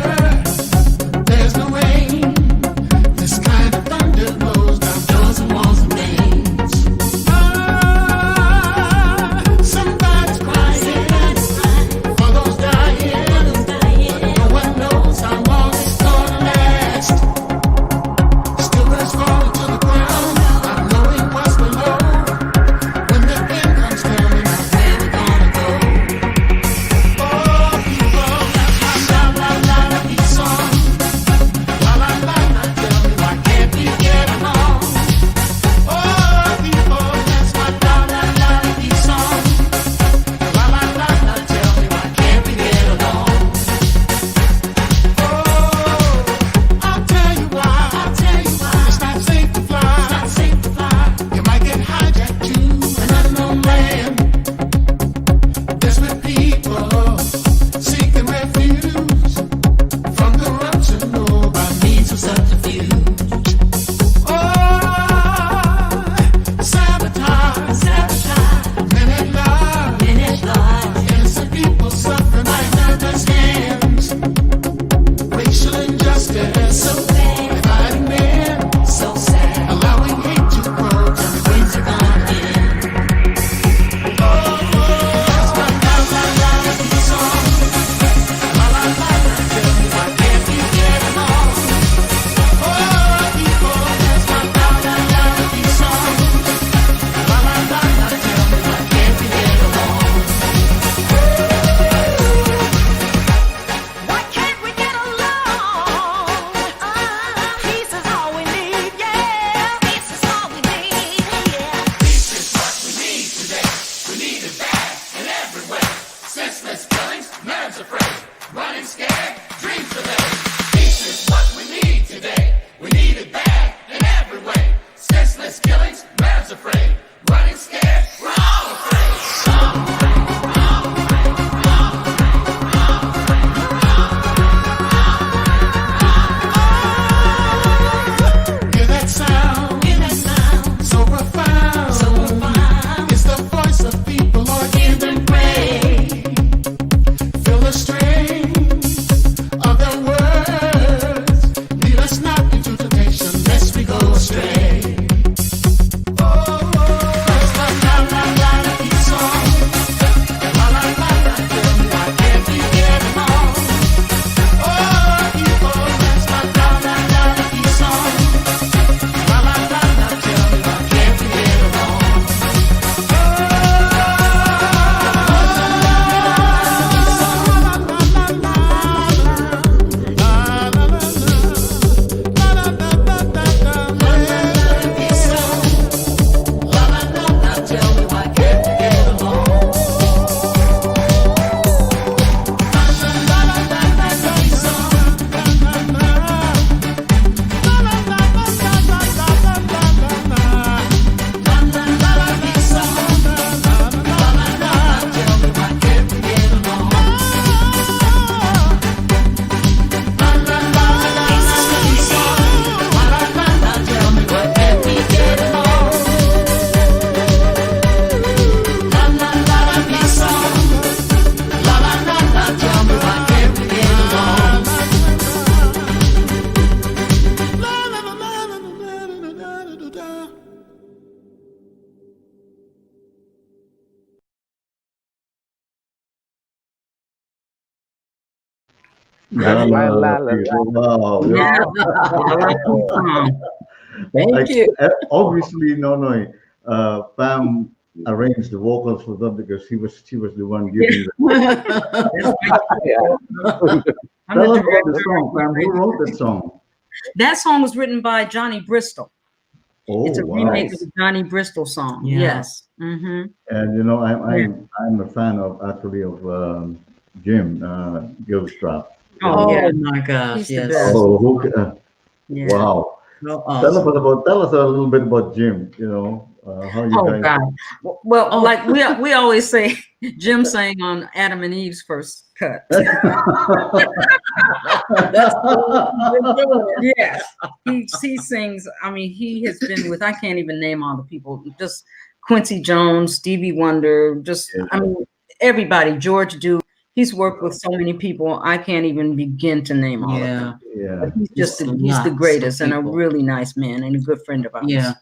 There's no rain. This kind of thunder blows down doors and walls and veins. Somebody's crying for those dying, but no one knows how long it's gonna last. Still birds falling to the ground, not knowing what's below. When the end comes, tell me now where we gonna go. Oh, people, that's my la-la-la-la-la song. La-la-la-la, tell me why can't we get along? Oh, people, that's my la-la-la-la-la song. La-la-la-la, tell me why can't we get along? Oh, I'll tell you why. It's not safe to fly. You might get hijacked to an unknown land. Desperate people seeking refuge from corruption or by means of subterfuge. Oh, sabotage. Men at large. Innocent people suffering by nervous hands. Racial injustice. Dividing men. Allowing hate to grow till the waves are gone in. Oh, that's my la-la-la-la song. La-la-la-la, tell me why can't we get along? Oh, people, that's my la-la-la-la song. La-la-la-la, tell me why can't we get along? Why can't we get along? Peace is all we need, yeah. Peace is all we need, yeah. Peace is what we need today. We need it bad in every way. Senseless killings, nerves afraid. Running scared, dreams delayed. Peace is what we need today. We need it bad in every way. Senseless killings, nerves afraid. Running scared, we're all afraid. Hear that sound? So profound. It's the voice of people, Lord, hear them pray. Feel the strain of their words. Lead us not into temptation, lest we go astray. Oh, that's my la-la-la-la song. La-la-la-la, tell me why can't we get along? Oh, people, that's my la-la-la-la song. La-la-la-la, tell me why can't we get along? Tell me why can't we get along? That's my la-la-la. Wow. Yeah. I like that song. Thank Like, you. obviously, Nonoy, Pam arranged the vocals for them because she was the one giving the. I'm Tell the us about the director. song, Pam. Who wrote that song? That song was written by Johnny Bristol. Oh, It's a wow. remake of the Johnny Bristol song. Yeah. Yes. Mm-hmm. And you know, I'm a fan of actually of Jim Gilstrap. Oh yeah, Oh my gosh, he's the yes. best. Oh, Yeah. wow. So Tell us a little bit about Jim. How you Oh guys. God. Well, Oh. like we always say, Jim sang on Adam and Eve's first cut. That's what we've been doing. Yes, he sings. I mean, he has been with, I can't even name all the people. Just Quincy Jones, Stevie Wonder. Just Yeah. I mean, everybody. George Duke. He's worked with so many people. I can't even begin to name all of Yeah. them. Yeah. But he's just Just he's lots the of greatest and a people. really nice man and a good friend of ours. Yeah.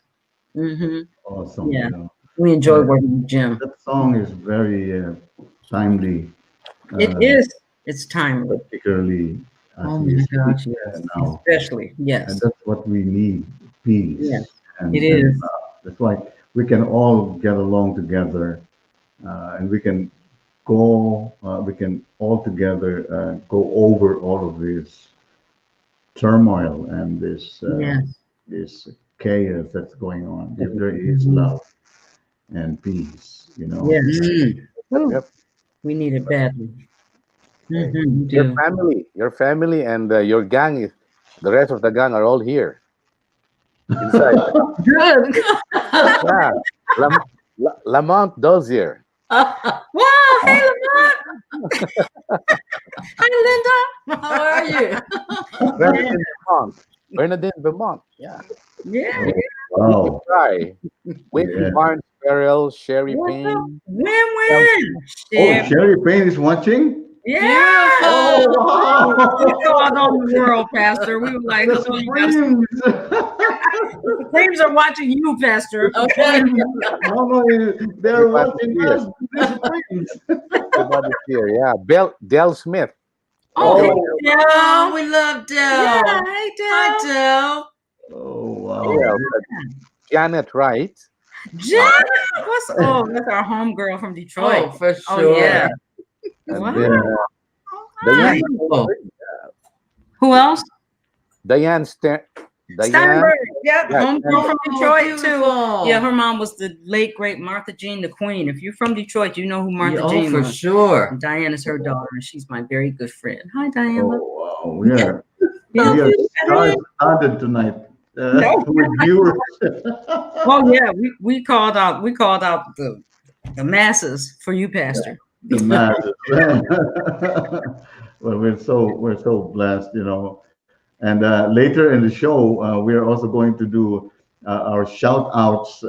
Hmm. Awesome. Yeah. We enjoy working with Jim. That song is very timely. It is. It's timely, Particularly as Oh we my speak gosh, yes. now. especially. And Yes. that's what we need, peace. Yes, And, it is. that's why we can all get along together, and we can all together go over all of this turmoil and Yes. this chaos that's going on. If there is love and peace. Yes. Mm. Ooh, Yep. we need it badly. We Mhm. Your do. family, and your gang is the rest of the gang are all here inside. Good. Yeah, Lamont Dozier. Wow. Hey, Lamont. Hi, Linda. How are you? Bernadine Vermont. Bernadine Vermont. Yeah. Yeah. Wow. Hi. Whitney Yeah. Barnes Farrell, Sherry What's Payne. Win-win. Oh, Sherry Payne is watching? Yeah. Oh, We wow. called on the world, Pastor. We were like, The "Oh, you guys, Supremes. the Supremes are watching you, Pastor." Okay. No, they're watching us, the Supremes. Everybody's here. Yeah. Del Smith. Oh, hey, Oh. Dale. Oh, we love Dell. Yeah, hey, Dale. Hi, Dell. Oh, wow. Yeah. Janet Wright. Jen, that's our homegirl from Detroit. Oh, for sure. Oh, yeah. And Wow. then Hi. Beautiful. Who else? Diane Steinberg. Yep, Yeah, homegirl from Oh, Detroit beautiful. too. Yeah, her mom was the late great Martha Jean, the Queen. If you're from Detroit, you know who Martha Yeah, oh, Jean for was. sure. And Diane is her daughter, and she's my very good friend. Hi, Diane. Oh, wow. We are Yeah. star-studded tonight No. with viewers. Oh yeah, we called out the masses for you, Pastor. The masses. Well, we're so blessed. And later in the show, we are also going to do our shout outs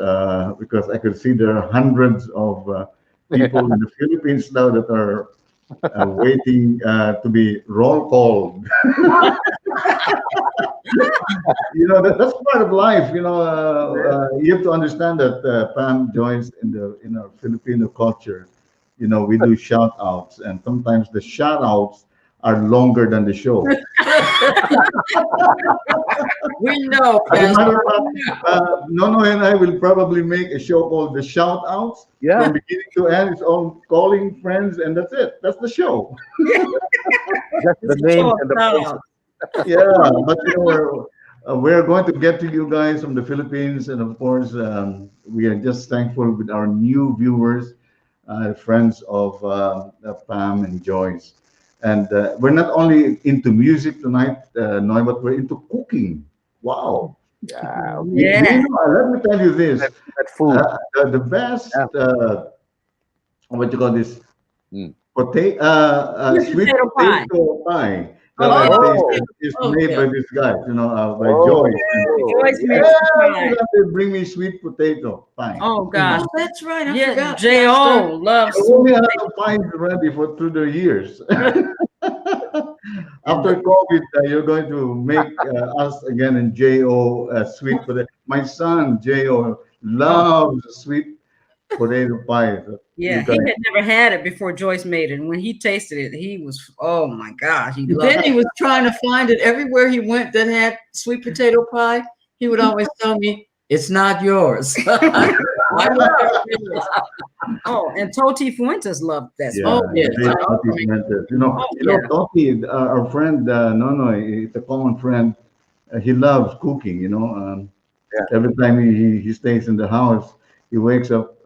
because I could see there are hundreds of people in the Philippines now that are waiting to be roll called. That's part of life. You have to understand that Pam joins in our Filipino culture. We do shout outs, and sometimes the shout outs are longer than the show. We know, As a Pastor. matter of fact, Nonoy and I will probably make a show called The Shout Outs. Yeah. From beginning to end, it's all calling friends, and that's it. That's the show. Just the names and the places. Yeah, but we're going to get to you guys from the Philippines, and of course, we are just thankful with our new viewers, friends of Pam and Joyce. And we're not only into music tonight, Noy, but we're into cooking. Wow. Yeah. Yeah. Let me tell you this. That food. The best, what you call this? Mm. Sweet potato pie. potato pie. Oh, That I oh, tasted is okay. made by this guy, by Oh, Joyce. Joyce yeah. makes pie. They bring me sweet potato pie. Oh gosh. Oh, that's right. I Yeah, forgot. J.O. loves I only have pies ready through the years. After COVID, you're going to make us again in J.O. Sweet potato. My son, J.O., loves sweet potato pie. Yeah, he had never had it before Joyce made it. And when he tasted it, he was, oh my gosh, he loved Then he it. was trying to find it everywhere he went that had sweet potato pie. He would always tell me, "It's not yours." Oh, and Toti Fuentes loved that. Yeah, Oh, yeah. Toti Fuentes. Yeah. Toti, our friend Nonoy, it's a common friend. He loves cooking. Every time he stays in the house, he wakes up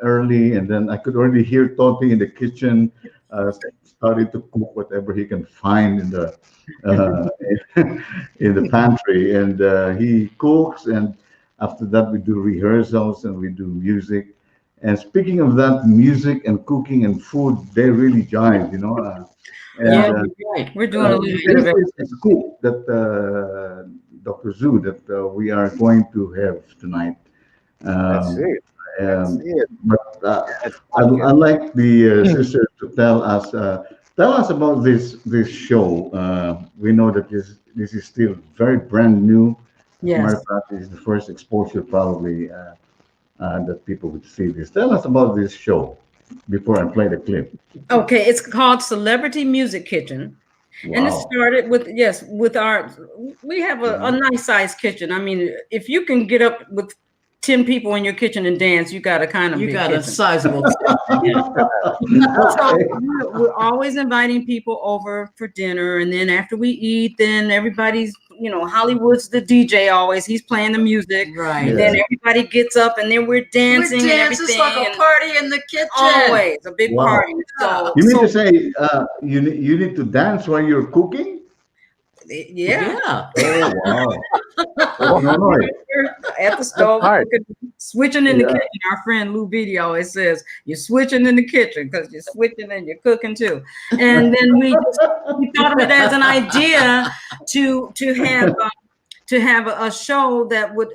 early, and then I could already hear Toti in the kitchen uh, started to cook whatever he can find in the uh, in the pantry, and he cooks. And after that, we do rehearsals and we do music. And speaking of that, music and cooking and food, they really jive, you know. And Yeah, you're right. We're doing a little bit of this everything. is a scoop that Dr. Zoo that we are going to have tonight. That's Um, it. That's it. but That's I'd like the sister to tell us about this show. We know that this is still very brand new. As a matter Yes. of fact, it's the first exposure probably that people would see this. Tell us about this show before I play the clip. Okay, it's called Celebrity Music Kitchen. And it Wow. started with, yes, with our, we have a nice sized kitchen. I mean, if you can get up with 10 people in your kitchen and dance, you got a kind of You big got a kitchen. sizable. So we're always inviting people over for dinner, and then after we eat, then everybody's, Hollywood's the DJ always. He's playing the music. Right. Yeah. Then everybody gets up, and then we're dancing and It's everything. like a and party in the kitchen. always a big Wow. party. So, You mean to say you need to dance while you're cooking? yeah. Yeah. Oh wow! Oh, no, no. We're at the stove, hard. switching in the Yeah. kitchen. Our friend Lou Beatty always says, "You're switching in the kitchen because you're switching and you're cooking too." And then we thought of it as an idea to have a show that would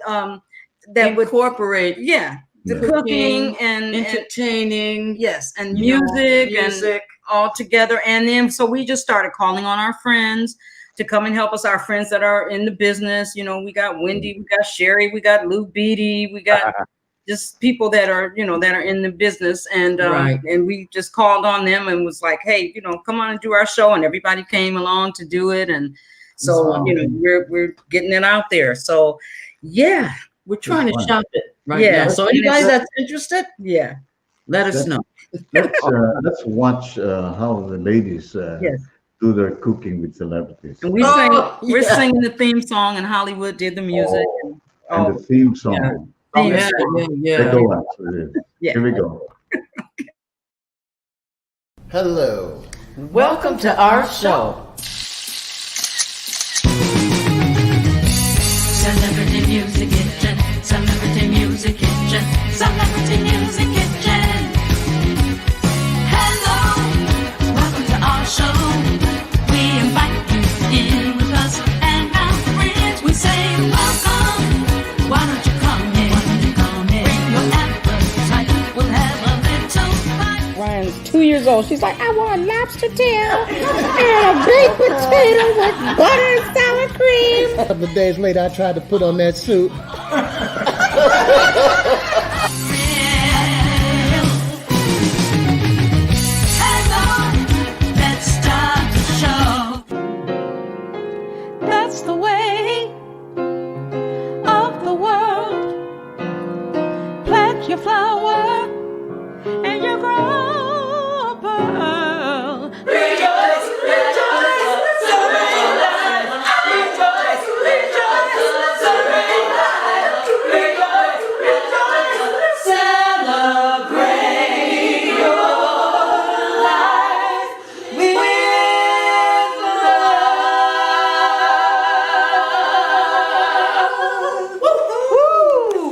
Incorporate the Yeah. cooking and entertaining. yes, and you know, music music. all together. And then so we just started calling on our friends to come and help us, our friends that are in the business. We got Wendy, we got Sherry, we got Lou Beatty, we got just people that are in the business. And Right. and we just called on them and was like, hey, come on and do our show. And everybody came along to do it. And so Wow. we're getting it out there. So yeah. We're trying to Fun. shop it right Yeah. now. So anybody that's interested, Yeah. let us know. Let's watch how the ladies Yes. do their cooking with celebrities And we're yeah. singing the theme song, and Hollywood did the music. and the theme song. Yeah. Oh, Theme yeah, song. yeah, Let's yeah. go on with it. Yeah. Here we go. Hello. Welcome to our show. Celebrity Music Kitchen, Celebrity Music Kitchen, Celebrity Music Kitchen. Hello, welcome to our show. We invite you in with us and our friends. We say welcome. Why don't you come in? Bring your appetite. We'll have a little fun. Ryan's 2 years old. She's like, I want a lobster tail and a baked potato with butter and sour cream. A couple of days later, I tried to put on that suit. Hello, let's start the show. That's the way of the world. Plant your flower and you grow a pearl. Rejoice, rejoice, serene life. Rejoice, rejoice, serene life. Rejoice, rejoice, celebrate your life with love. Woo-hoo.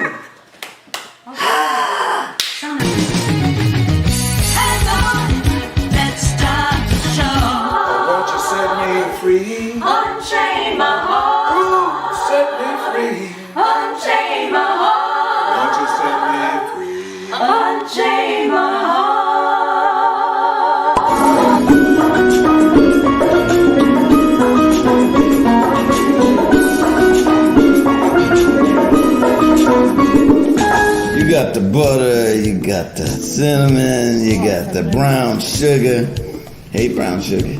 Hello, let's start the show. Won't you set me free? Unchain my heart. Set me free. Unchain my heart. Won't you set me free? Unchain my heart. You got the butter, you got the cinnamon, you got the brown sugar. Hey, brown sugar.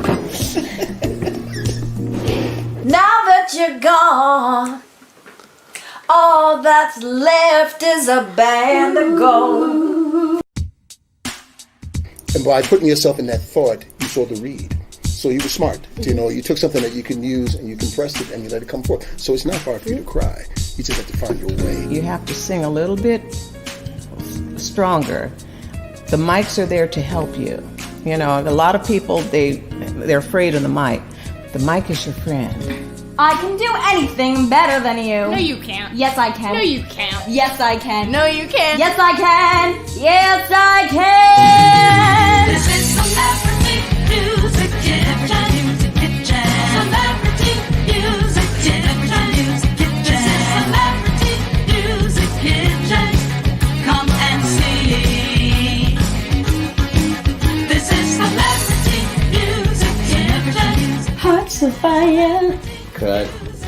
Now that you're gone, all that's left is a band of gold. And by putting yourself in that thought, you saw the reed. So you were smart. You took something that you can use and you compressed it and you let it come forth. So it's not hard for you to cry. You just have to find your way. You have to sing a little bit stronger. The mics are there to help you. You know, a lot of people, they're afraid of the mic. The mic is your friend. I can do anything better than you. No, you can't. Yes, I can. No, you can't. Yes, I can. No, you can't. Yes, I can. Yes, I can. This is Celebrity Music Kitchen. Celebrity Music Kitchen. This is Celebrity Music Kitchen. Come and see. This is Celebrity Music Kitchen. Hearts of fire. Okay. This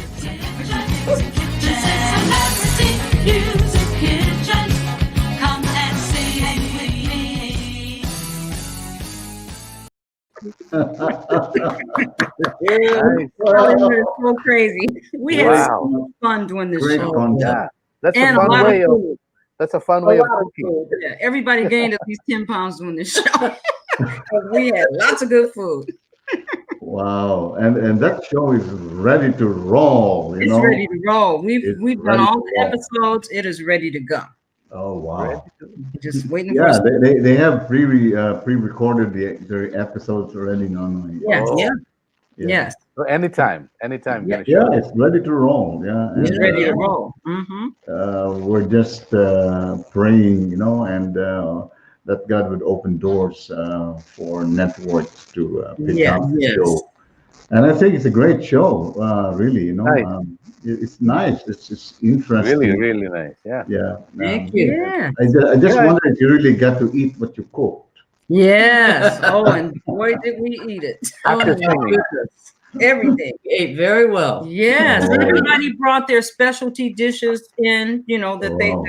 is Celebrity Music Kitchen. Come and see. Hollywood is so crazy. We had so Wow. much fun doing this Great show. concept. Yeah, that's And a a fun lot way of of. food. That's a fun A way of lot of cooking. food. Yeah, everybody gained at least 10 pounds doing this show. We had lots of good food. Wow, and that show is ready to roll. You It's know. ready to roll. It's We've done ready all to the roll. episodes. It is ready to go. Oh wow. Just waiting Yeah, for us. they have pre-recorded the episodes already. Nonoy. Yes, Oh. yeah. Yeah. Yes, So anytime. Yeah. Get a Yeah, show. it's ready to roll. Yeah, it's and, ready to roll. Mm-hmm. we're just praying, you know, and that God would open doors for networks to pick Yeah, up the yes. show. And I think it's a great show, really. You know, Nice. it's nice. It's interesting. Really, really nice. Yeah. Yeah. Thank you. Yeah. I just Yeah. wonder if you really got to eat what you cooked. Yes. Oh, and boy, did we eat it. After Oh, my singing. goodness. Everything. You ate very well. Yes. Oh. Everybody brought their specialty dishes in, you know, that Wow. they're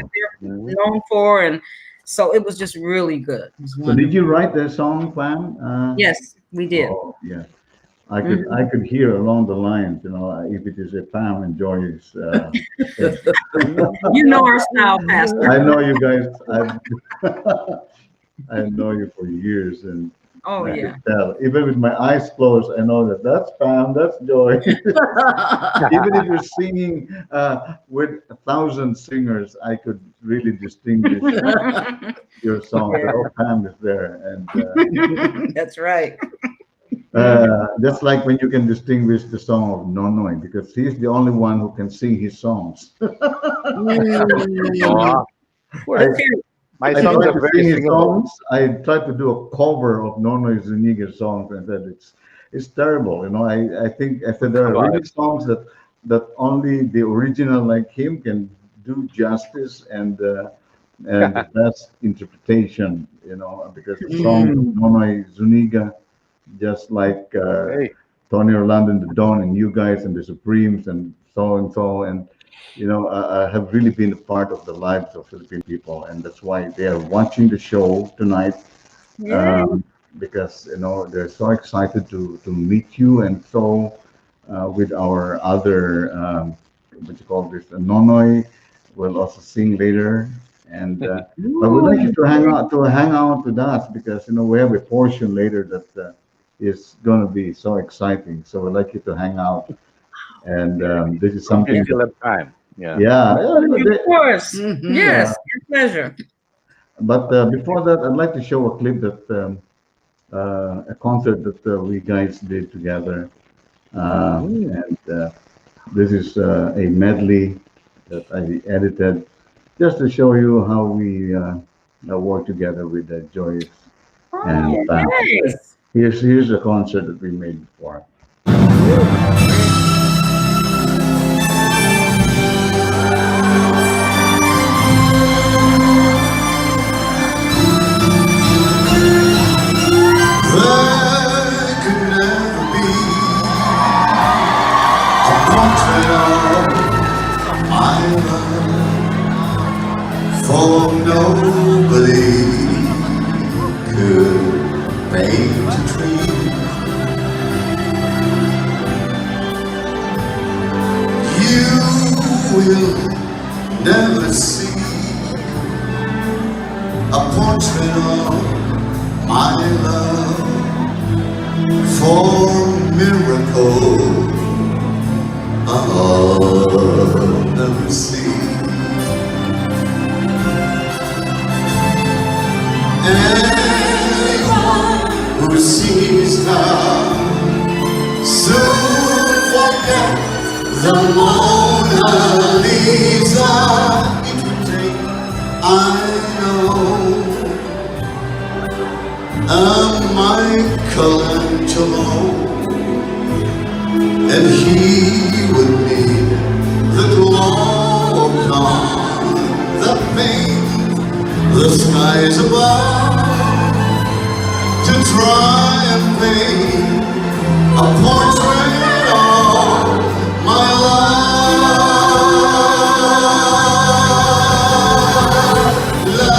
Mhm. known for. And so it was just really good. It was So wonderful. did you write the song, Pam? Yes, we did. Oh, yeah. I could hear along the lines, you know, if it is a Pam and Joyce. You know our style, Pastor. I know you guys. I know you for years, and Oh, I yeah. could tell. Even with my eyes closed, I know that's Pam, that's Joy. Even if you're singing with 1,000 singers, I could really distinguish your song. Yeah. Oh, Pam is there, and That's right. just like when you can distinguish the song of Nonoy, because he's the only one who can sing his songs. Oh, Okay. my I songs tried are to very sing his singable. songs. I tried to do a cover of Nonoy Zuniga songs, and said it's terrible. You know, I think I said there are really songs that only the original like him can do justice and the best interpretation. You know, because the song of Nonoy Zuniga, just like Hey. Tony Orlando and the Don and you guys and the Supremes and so, and you know, have really been a part of the lives of Philippine people, and that's why they are watching the show tonight. Because you know they're so excited to meet you, and so with our other what you call this, Nonoy will also sing later, and but we'd like you to hang out with us because you know we have a portion later that is going to be so exciting. So we'd like you to hang out, and this is something. You still have time. Yeah. Yeah, Of course. Mhm. Yes, your pleasure. but before that, I'd like to show a clip that a concert that we guys did together, and this is a medley that I edited just to show you how we work together with Joyce and Pam. Nice. Here's a concert that we made before. There could never be a portrait of my love, for nobody could paint a tree. You will never see a portrait of my love, for miracle I'll never see. Anyone who the Mona Lisa. It would take, I know, a Michelangelo, and he would need the glow of dawn, the paint, the skies above, to try and paint a portrait of my love. La,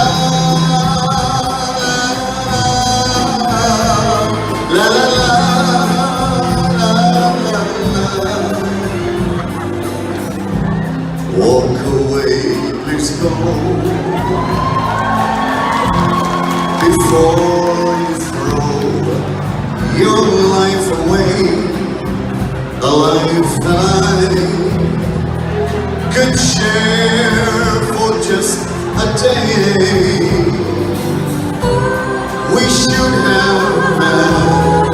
la, la, la, la, la. Walk away, please go, before you throw your life away, a life that I could share for just a day. We should have met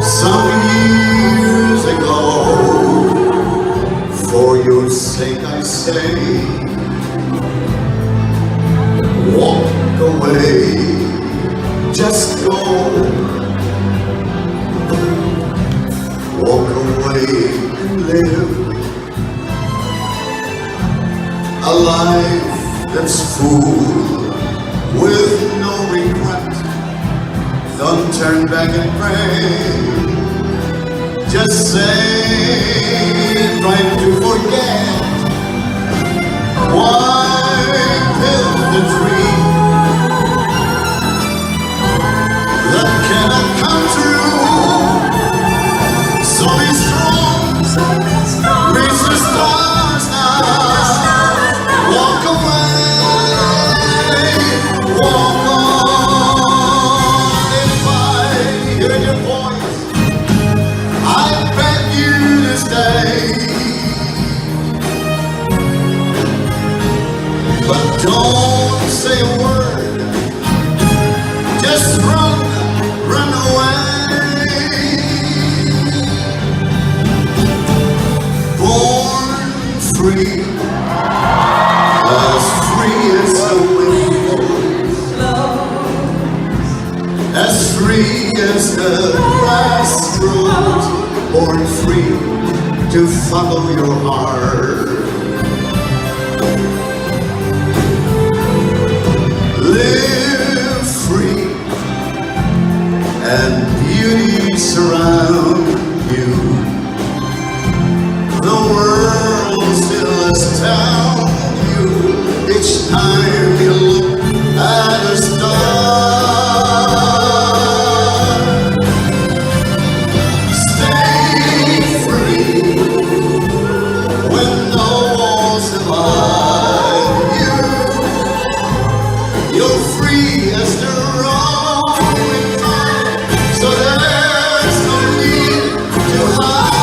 some years ago. For your sake I say, walk away, just go. Walk away and live a life that's full with no regret. Don't turn back and pray. Just say, try to forget. Why build a dream that cannot come true? So be strong, reach the stars now. Walk away, walk on. If I hear your voice, I beg you to stay. But don't say a word, just run away. Born free as the wind blows, as free as the grass grows. Born free to follow your heart. Live free and beauty surround you. The world still astounds you each time you look at a star. Stay free when no walls divide you. You're free as the rolling tide, so there's no need to hide.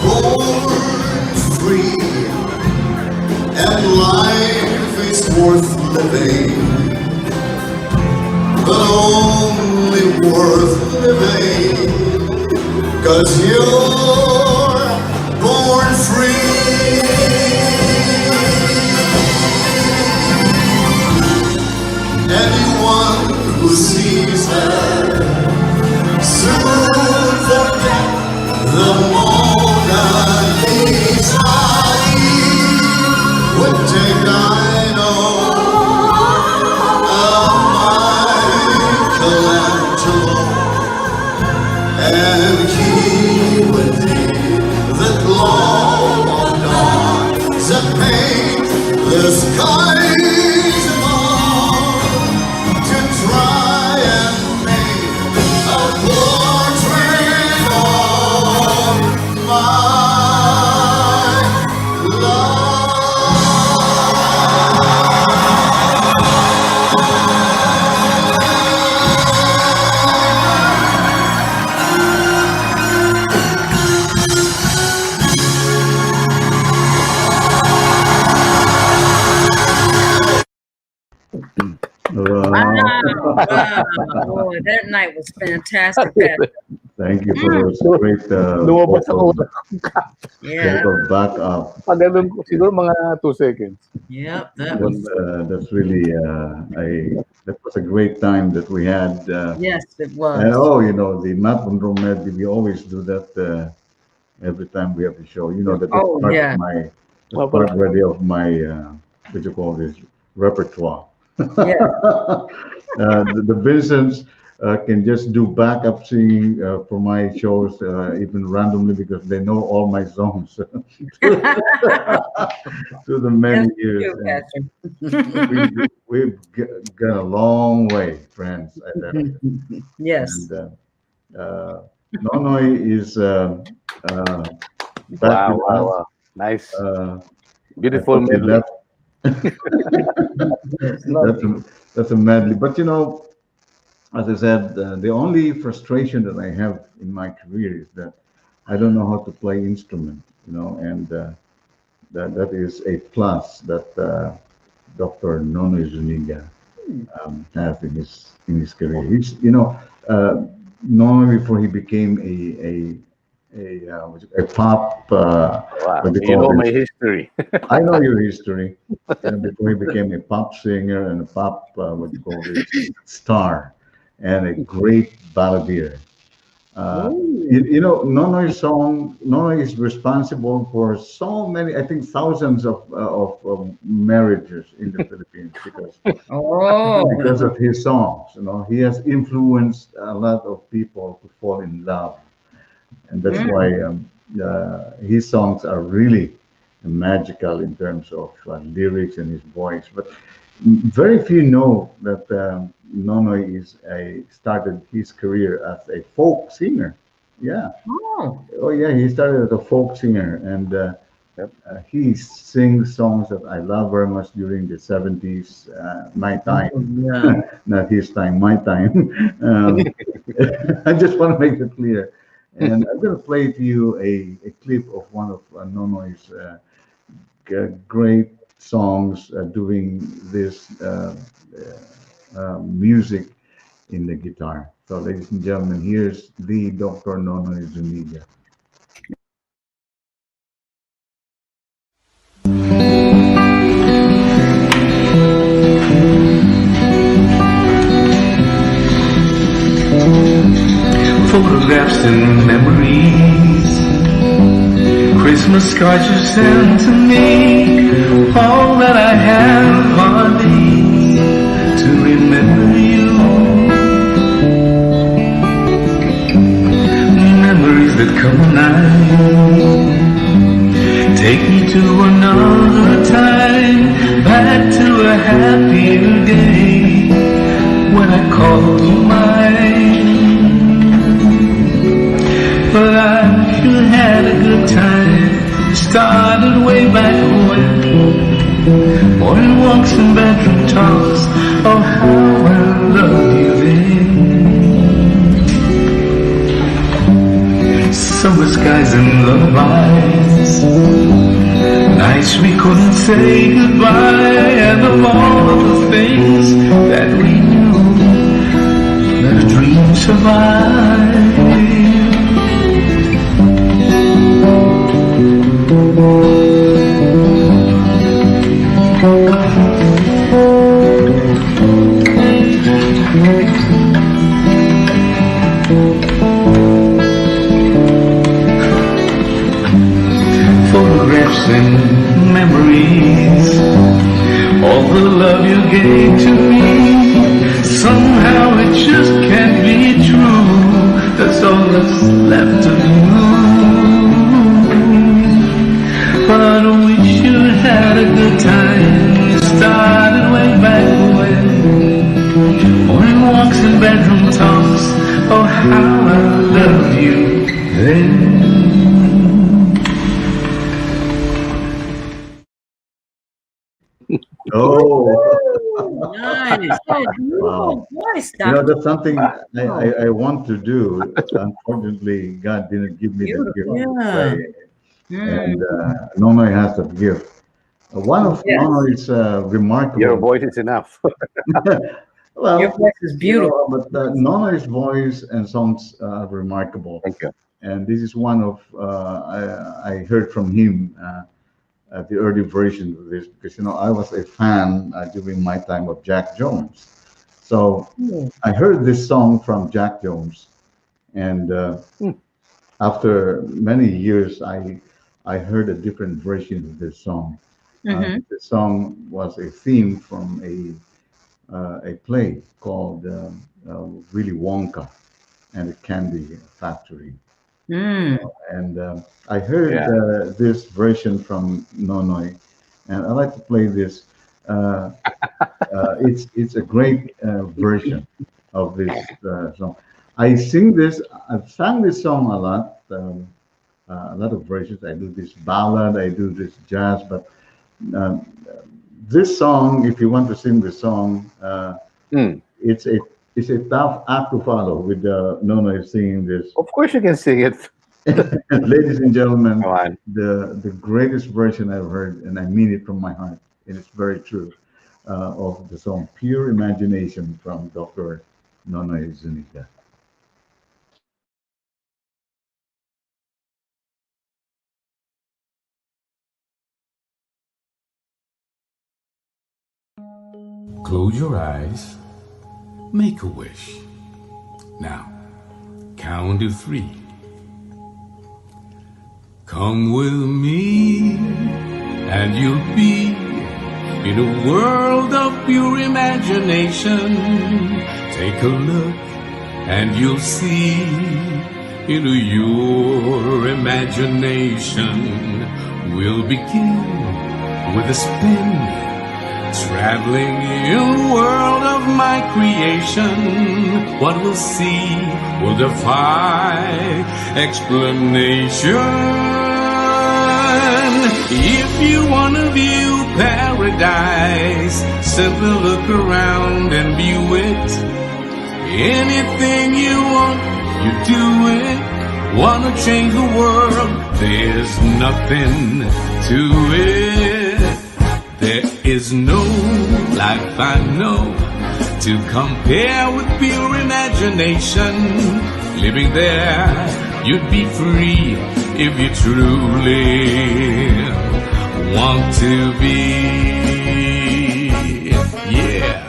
Born free, and life is worth living, but only worth living 'cause you're born free. Anyone who sees her soon forget the Mona Lisa. Would take, I know, a Michelangelo, and he would need the glow of dawn, the paint, the skies above, to try and make a portrait of my love. Wow, boy, that night was fantastic, Pastor. Thank you for those great Lumabas ako. Yeah. vocal backup. Pag ganun, siguro mga 2 seconds. Yep, that was. That's really that was a great time that we had. Yes, it was. And oh, you know, the Matt Monroe medley, we always do that every time we have the show. You know that Oh, part yeah. of my that's part already of my what you call this repertoire. Yeah. The Vincents can just do backup singing for my shows, even randomly, because they know all my songs through the many years. You, Pastor. We've got a long way, friends. I tell you. Yes. And Nonoy is back Wow, with wow, us. wow. Nice. I Beautiful thought he medley. left. That's a medley. But you know, as I said, the only frustration that I have in my career is that I don't know how to play instrument. You know, and that is a plus that Dr. Nonoy Zuniga has in his career. He's, you know, Nonoy before he became a pop. Wow. What do You call know this? my history. I know your history. And before he became a pop singer and a pop, what do you call this, star, and a great balladeer. You know, Nonoy is responsible for so many, I think thousands of marriages in the Philippines because of his songs. You know, he has influenced a lot of people to fall in love, and that's why his songs are really magical in terms of lyrics and his voice. But very few know that Nonoy started his career as a folk singer. Yeah. Oh yeah, he started as a folk singer, and he sings songs that I love very much during the 70s, my time, not his time, my time. I just want to make it clear. And I'm going to play to you a clip of one of Nonoy's great songs doing this music in the guitar. So, ladies and gentlemen, here's the Dr. Nonoy Zuniga. Photographs and memories, Christmas cards you sent to me, all that I have are these to remember you. Memories that come alive, take me to another time, back to a happier day when I called you mine. But I sure had a good time. Started way back when. Morning walks and bedroom talks. Oh, how I loved you then. Summer skies and lullabies. Nights we couldn't say goodbye. And of all of the things that we knew, let a dream survive. Photographs and memories, all the love you gave to me, somehow it just can't be true. That's all that's left of you. But I wish you had a good time. Started way back when. Morning walks and bedroom talks. Oh, how I love you then. Oh, nice. Oh, beautiful voice, you know, Doctor. that's something I want to do. Unfortunately, God didn't give me the gift to play. And Nonoy has that gift. One of Yes. Nonoy's remarkable. Your voice is enough. Well, Your voice is beautiful. but Nonoy's voice and songs are remarkable. Thank you. And this is one of I heard from him at the early version of this because I was a fan during my time of Jack Jones. So I heard this song from Jack Jones, and after many years, I heard a different version of this song. The song was a theme from a play called Willy Wonka and the Candy Factory. And I heard this version from Nonoy, and I like to play this. It's a great version of this song. I've sang this song a lot of versions. I do this ballad, I do this jazz, but this song, if you want to sing this song, it's a tough act to follow with Nonoy singing this. Of course, you can sing it. Ladies and gentlemen, Come on. the greatest version I've heard, and I mean it from my heart, and it's very true, of the song "Pure Imagination" from Dr. Nonoy Zuniga. Close your eyes, make a wish. Now, count to 3. Come with me, and you'll be in a world of pure imagination. Take a look, and you'll see into your imagination. We'll begin with a spin, traveling in the world of my creation. What we'll see will defy explanation. If you want to view paradise, simply look around and view it. Anything you want, you do it. Wanna change the world, there's nothing to it. There is no life I know to compare with pure imagination. Living there, you'd be free if you truly want to be. Yeah.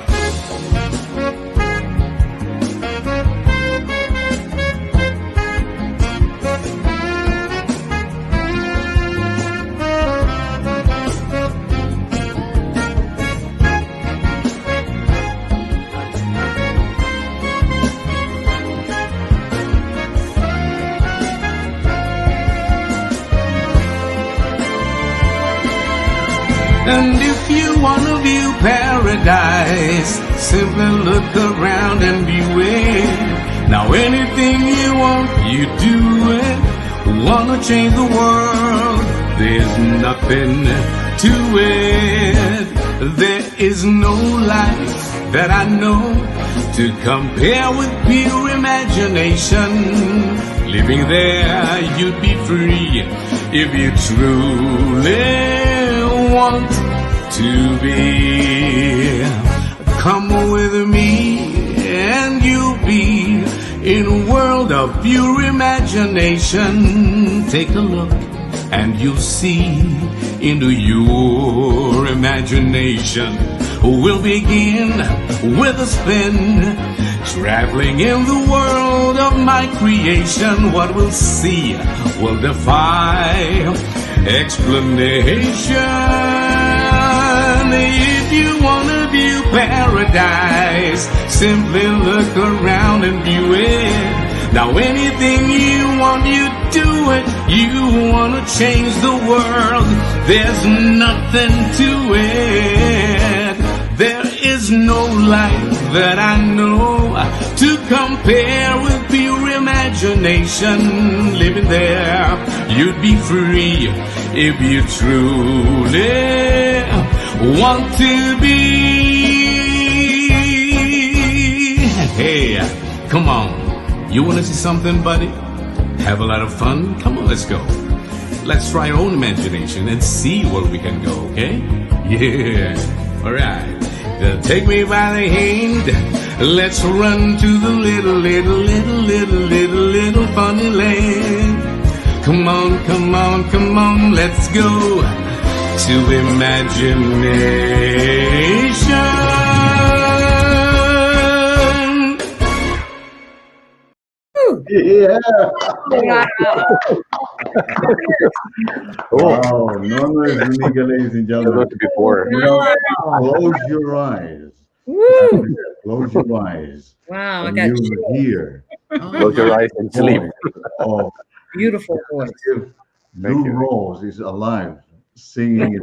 And if you want to view paradise, simply look around and view it. Now anything you want, you do it. Wanna change the world, there's nothing to it. There is no life that I know to compare with pure imagination. Living there, you'd be free if you truly want to be. Come with me and you'll be in a world of pure imagination. Take a look and you'll see into your imagination. We'll begin with a spin, traveling in the world of my creation. What we'll see will defy explanation. If you want to view paradise, simply look around and view it. Now anything you want, you do it. You want to change the world, there's nothing to it. There is no life that I know to compare with pure imagination. Living there, you'd be free if you truly want to be. Hey, come on. You want to see something, buddy? Have a lot of fun? Come on, let's go. let's try our own imagination and see where we can go, okay? Yeah, alright. Take me by the hand, let's run to the little funny land. Come on, come on, come on, let's go to imagination. Yeah. Wow. Wow, Nonoy, Zuniga, ladies and gentlemen. Before. You know, close your eyes. Woo. Close your eyes. Wow, I And got you chills. will hear. Close your eyes and sleep. Oh, Beautiful voice. if Lou Rose is alive singing it.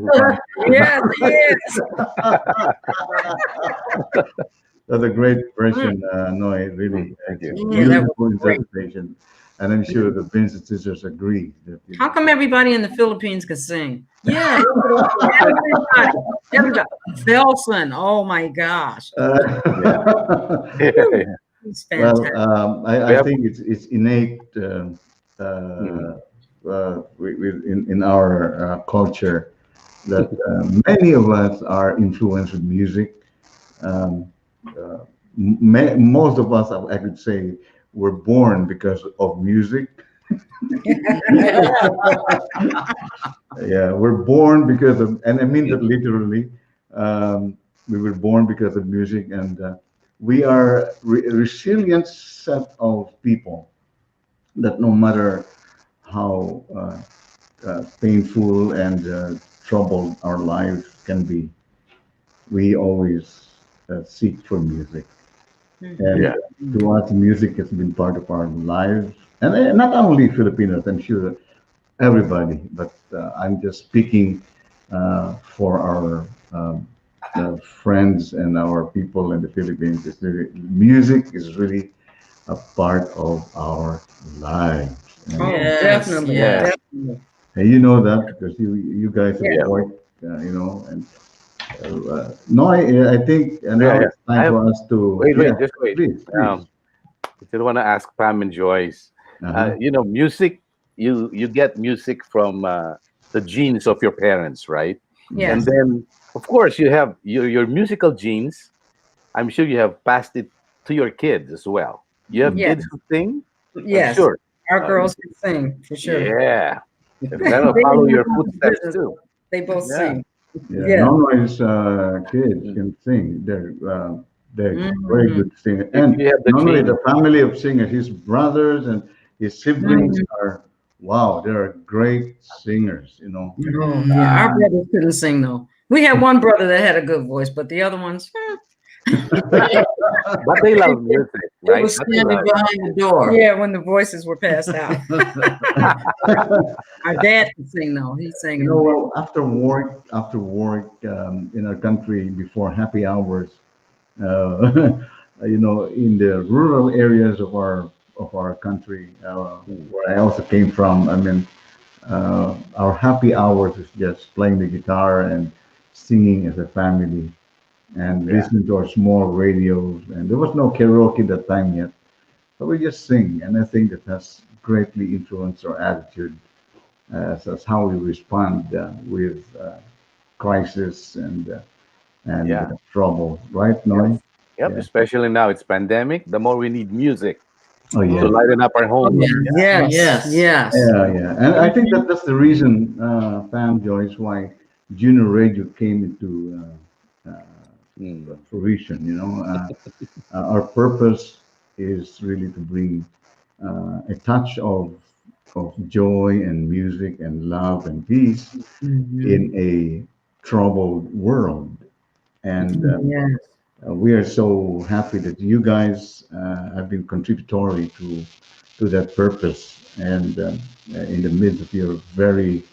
Yes, yes. That's a great version, Noy. Really, Thank you. beautiful interpretation, and I'm sure the Vincent Sisters agree that. How come everybody in the Philippines can sing? Yeah, everybody. Felson, oh my gosh. He's fantastic. Well, I think it's innate in our culture that many of us are influenced with music. Most of us, I could say, were born because of music. Yeah, we're born because of, and I mean that literally. We were born because of music, and we are a resilient set of people that no matter how painful and troubled our lives can be, we always seek for music. And to us, music has been part of our lives, and not only Filipinos, I'm sure everybody, but I'm just speaking for our friends and our people in the Philippines. Music is really a part of our lives. Oh, definitely. yes. Definitely. And you know that because you guys have worked, you know, and no, I think now it's time for us to wait, just wait. Please. I still want to ask Pam and Joyce. You know, music. You get music from the genes of your parents, right? Yes. And then, of course, you have your musical genes. I'm sure you have passed it to your kids as well. You have kids who sing. Yes. Sure. Our girls can sing for sure. Yeah. They're gonna follow your footsteps too. They both sing. Yeah. Nonoy's kids can sing. They're very good singers. And not only the family of singers, his brothers and his siblings are, wow, they're great singers, you know. Oh, yeah, our brothers couldn't sing though. We had one brother that had a good voice, but the other ones, But they love music, They right? were standing behind the door. yeah, when the voices were passed out. Our dad could sing though. He sang. You know, well, after work, in our country before happy hours, you know, in the rural areas of our country, where I also came from, I mean, our happy hours is just playing the guitar and singing as a family, and listening to our small radios. And there was no karaoke that time yet, but we just sing, and I think that has greatly influenced our attitude as how we respond with crisis and trouble, right, Noy? Yep. Especially now it's pandemic. The more we need music Oh yeah. to lighten up our homes. Yes, Yes. yes. Yeah. And I think that's the reason, Pam, Joyce, why Juno Radio came into fruition. You know, our purpose is really to bring a touch of joy and music and love and peace in a troubled world. And we are so happy that you guys have been contributory to that purpose. And in the midst of your very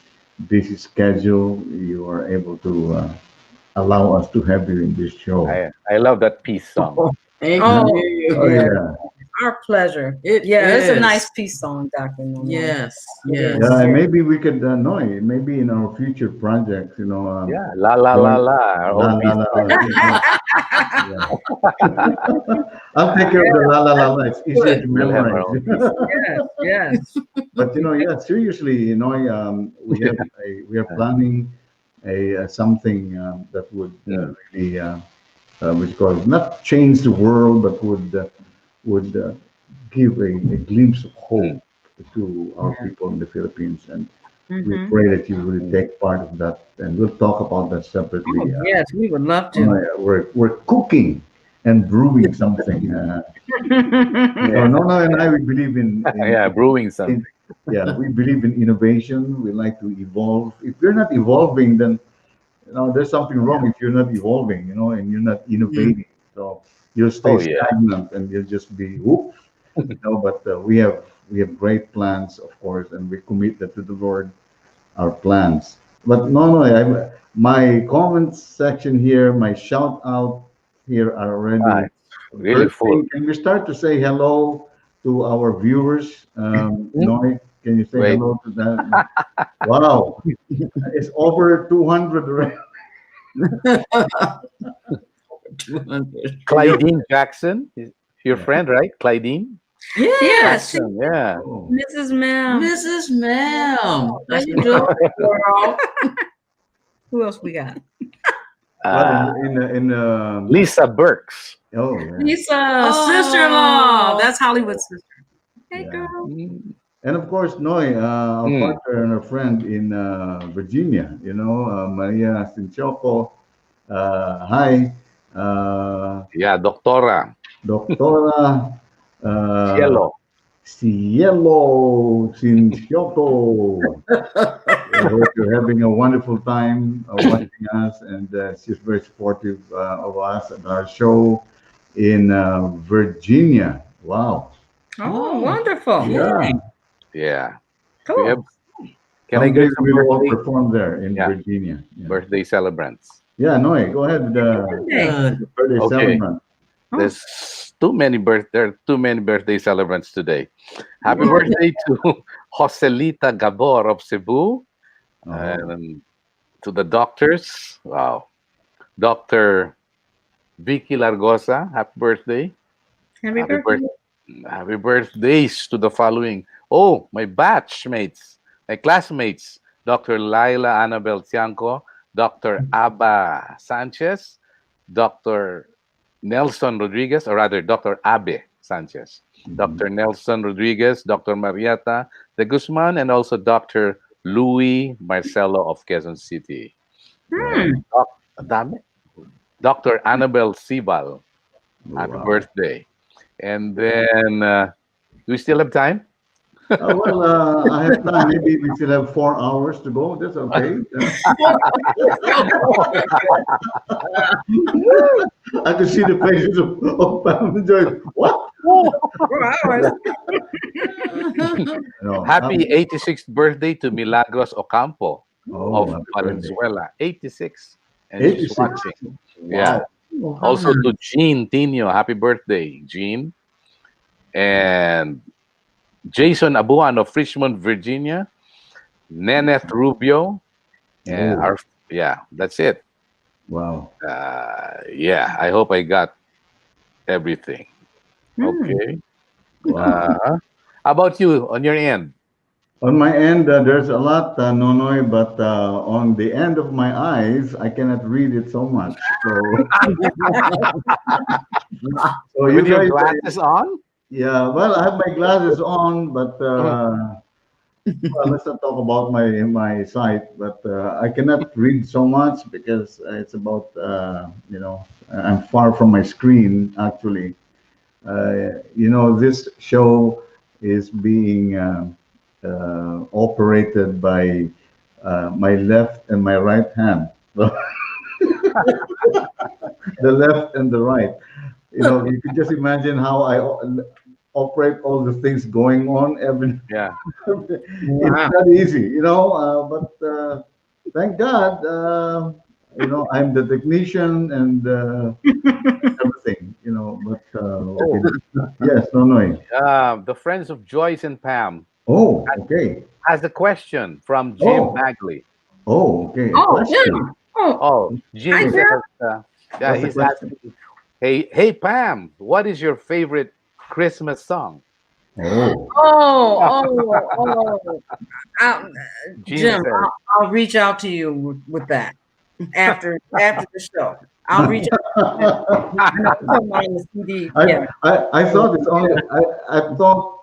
busy schedule, you are able to allow us to have you in this show. I love that peace song. Thank Oh, you. Oh yeah. Our pleasure. It It's a is. nice peace song, Dr. Nonoy. Yes. It Yes. is. Yeah, and maybe we could maybe in our future projects, Yeah, la la la la. Our la own la peace la. song. I'll take care of the la la la la. It's easier to We'll have our memorize. own peace. Yes. But seriously, we are planning a something that would really which called not change the world, but would give a glimpse of hope to our people in the Philippines, and we pray that you will take part of that, and we'll talk about that separately. Yes, we would love to. We're cooking and brewing something. Nona and I, we believe in brewing something. We believe in innovation. We like to evolve. If you're not evolving, then there's something wrong if you're not evolving, and you're not innovating. So you'll stay stagnant and you'll just be whoop. But we have great plans, of course, and we commit that to the Lord, our plans. But my comment section here, my shout out here are already really full. Can we start to say hello to our viewers? Noy, can you say hello to that? Wow, it's over 200 already. Clydine Jackson, your friend, right? Clydine? Yes. Yeah. Mrs. Ma'am. Mrs. Ma'am. How you doing, girl? Who else we got? Lisa Burks. Oh, yeah. Lisa, sister-in-law. That's Hollywood's sister. Hey, girl. And of course, Noy, our partner and our friend in Virginia, Maria Sinchoco. Hi. Doctora. Cielo Sinchoco. I hope you're having a wonderful time watching us, and she's very supportive of us and our show in Virginia. Wow. Oh, wonderful. Yeah. Cool. Can I get some we will birthday? perform there in Virginia? Birthday celebrants. Yeah, Noy, go ahead. Birthday celebrant. There's there are too many birthday celebrants today. Happy birthday to Joselita Gabor of Cebu, and to the doctors. Wow, Dr. Vicky Largosa. Happy birthday! Happy birthdays to the following. Oh, my batchmates, my classmates: Dr. Laila Annabel Tianco, Dr. Abba Sanchez, Dr. Nelson Rodriguez, or rather Dr. Abe Sanchez, Dr. Nelson Rodriguez, Dr. Marietta de Guzman, and also Dr. Louis Marcelo of Quezon City. Dr. Annabel Sibal, happy birthday. And then, do we still have time? I have time. Maybe we still have 4 hours to go. That's okay. I can see the faces of Pam Joy. What? 4 hours. Happy 86th birthday to Milagros Ocampo of Valenzuela. 86. And 86. she's watching. Wow. Yeah. Also to Jean Tino. Happy birthday, Jean. And Jason Abuan of Richmond, Virginia, Neneth Rubio, and that's it. Wow. I hope I got everything. Okay. How about you on your end? On my end, there's a lot, Nonoy, but on the end of my eyes, I cannot read it so much. So with your glasses on? Yeah, well, I have my glasses on, but let's not talk about my sight. But I cannot read so much because it's about I'm far from my screen actually. This show is being operated by my left and my right hand. The left and the right. You can just imagine how I operate all the things going on every. Yeah. It's not easy, but thank God, I'm the technician and everything, but okay. Yes, Nonoy. The Friends of Joyce and Pam Oh, okay. has a question from Jim Oh. Bagley. Oh, okay. Oh, Question. yeah. Oh, Jim hi, says, Jim. What's the he's question? asking, hey Pam, what is your favorite Christmas song? Oh. I'll- Jim, says, I'll reach out to you with that after the show. I'll reach out. I know it's on the CD. Yeah. I thought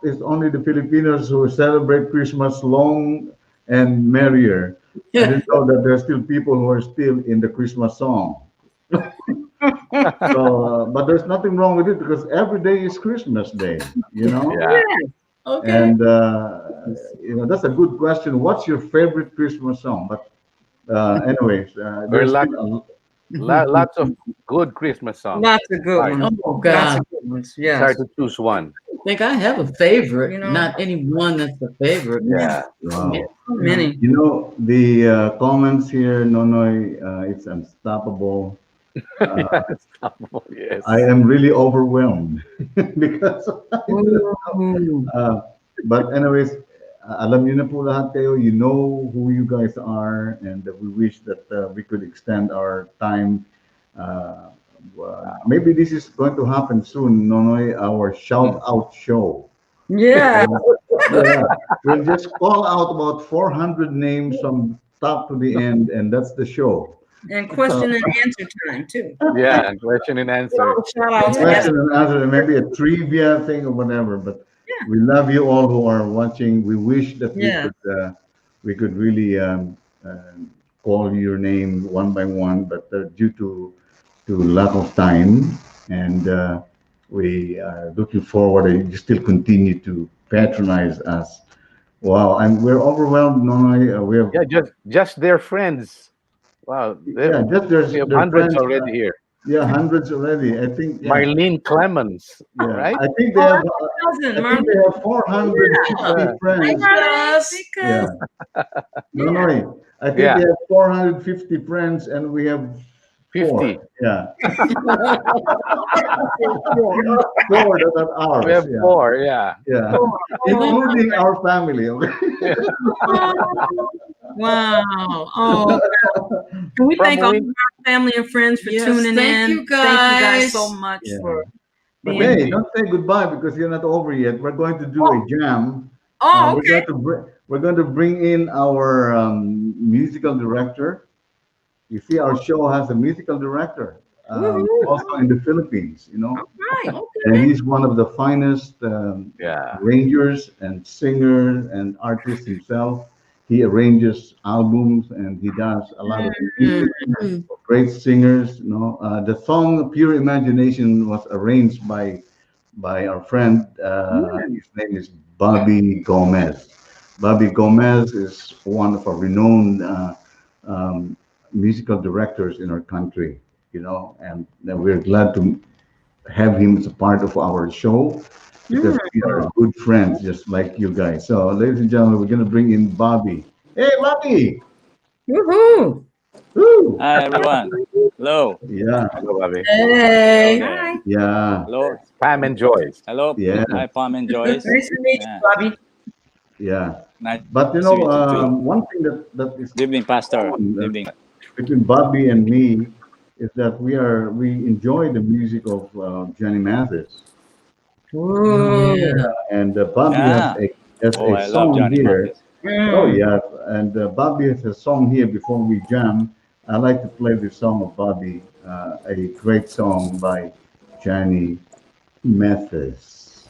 it's only the Filipinos who celebrate Christmas long and merrier. I didn't know that there's still people who are still in the Christmas song. So, but there's nothing wrong with it because every day is Christmas Day, Yeah. Okay. And that's a good question. What's your favorite Christmas song? But anyways, there's still Lots of good Christmas songs. Lots of good ones. Oh Lots God. of good ones. It's Yes. hard to choose one. I think I have a favorite. You know? Not any one that's a favorite. Yeah. wow. So many. The comments here, Nonoy, it's unstoppable. Yes. I am really overwhelmed because but anyways, alam niyo na po lahat kayo, you know who you guys are, and we wish that we could extend our time. Maybe this is going to happen soon, Nonoy, our shout out show. Yeah. Yeah, we'll just call out about 400 names from top to the end, and that's the show. And question and answer time too. Yeah, and question and answer. Shout out to Question and answer, and maybe a trivia thing or whatever. But we love you all who are watching. We wish that we could really call your name one by one, but due to lack of time, and we are looking forward, and you still continue to patronize us. Wow, and we're overwhelmed, Nonoy. We have just their friends. Wow, just there's we have their hundreds friends, already here. Yeah, hundreds already. I think Marlene Clemens, right? I think they have. I think they have 450 friends. Yeah. Nonoy, I think they have 450 friends, and we have 50. 4. Yeah. 4 that are ours. We have 4, yeah. Yeah. Including our family. Okay. Wow. Oh, can we thank all of our family and friends for tuning in? Thank you Thank you guys guys. so much for But being hey, here. don't say goodbye because you're not over yet. We're going to do a jam. Oh, okay. We're going to bring in our musical director. You see, our show has a musical director, also in the Philippines. Right. Okay. And he's one of the finest arrangers and singers and artists himself. He arranges albums and he does a lot of music. Great singers. The song "Pure Imagination" was arranged by our friend. His name is Bobby Gomez. Bobby Gomez is one of our renowned musical directors in our country. And we're glad to have him as a part of our show because we are good friends, just like you guys. So, ladies and gentlemen, we're going to bring in Bobby. Hey, Bobby! Woohoo! Woo! Hi, everyone. Hello. Yeah. Hello, Bobby. Hey. Okay. Yeah. Hello. Pam and Joyce. Hello. Yeah. Hi, Pam and Joyce. Nice to meet you, Bobby. Yeah. Nice But to meet you too. one thing that is Good evening, Pastor. common, Good evening. between Bobby and me is that we enjoy the music of Johnny Mathis. And Bobby has I a love song Johnny here. Mathis. Oh yeah, and Bobby has a song here before we jam. I like to play this song of Bobby, a great song by Johnny Mathis.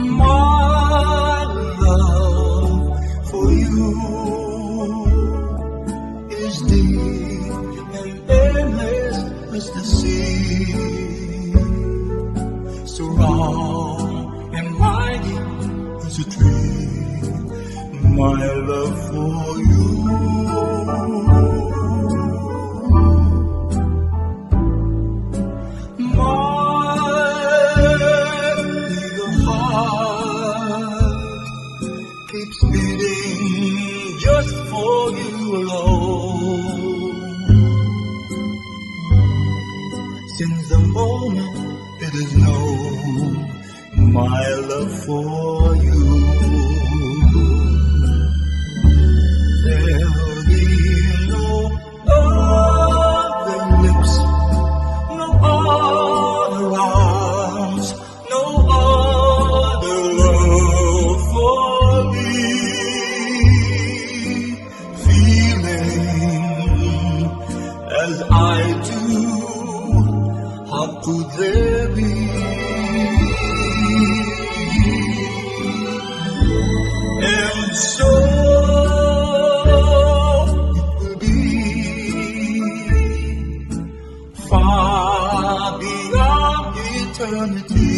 My love for you is deep and endless as the sea. So wrong and mighty the to treat my love for you. My eager heart keeps beating just for you alone. Since the moment it is known, my love for you, there'll be no other lips, no other arms, no other love for me. Feeling as I do, how could there be? And so it will be far beyond eternity,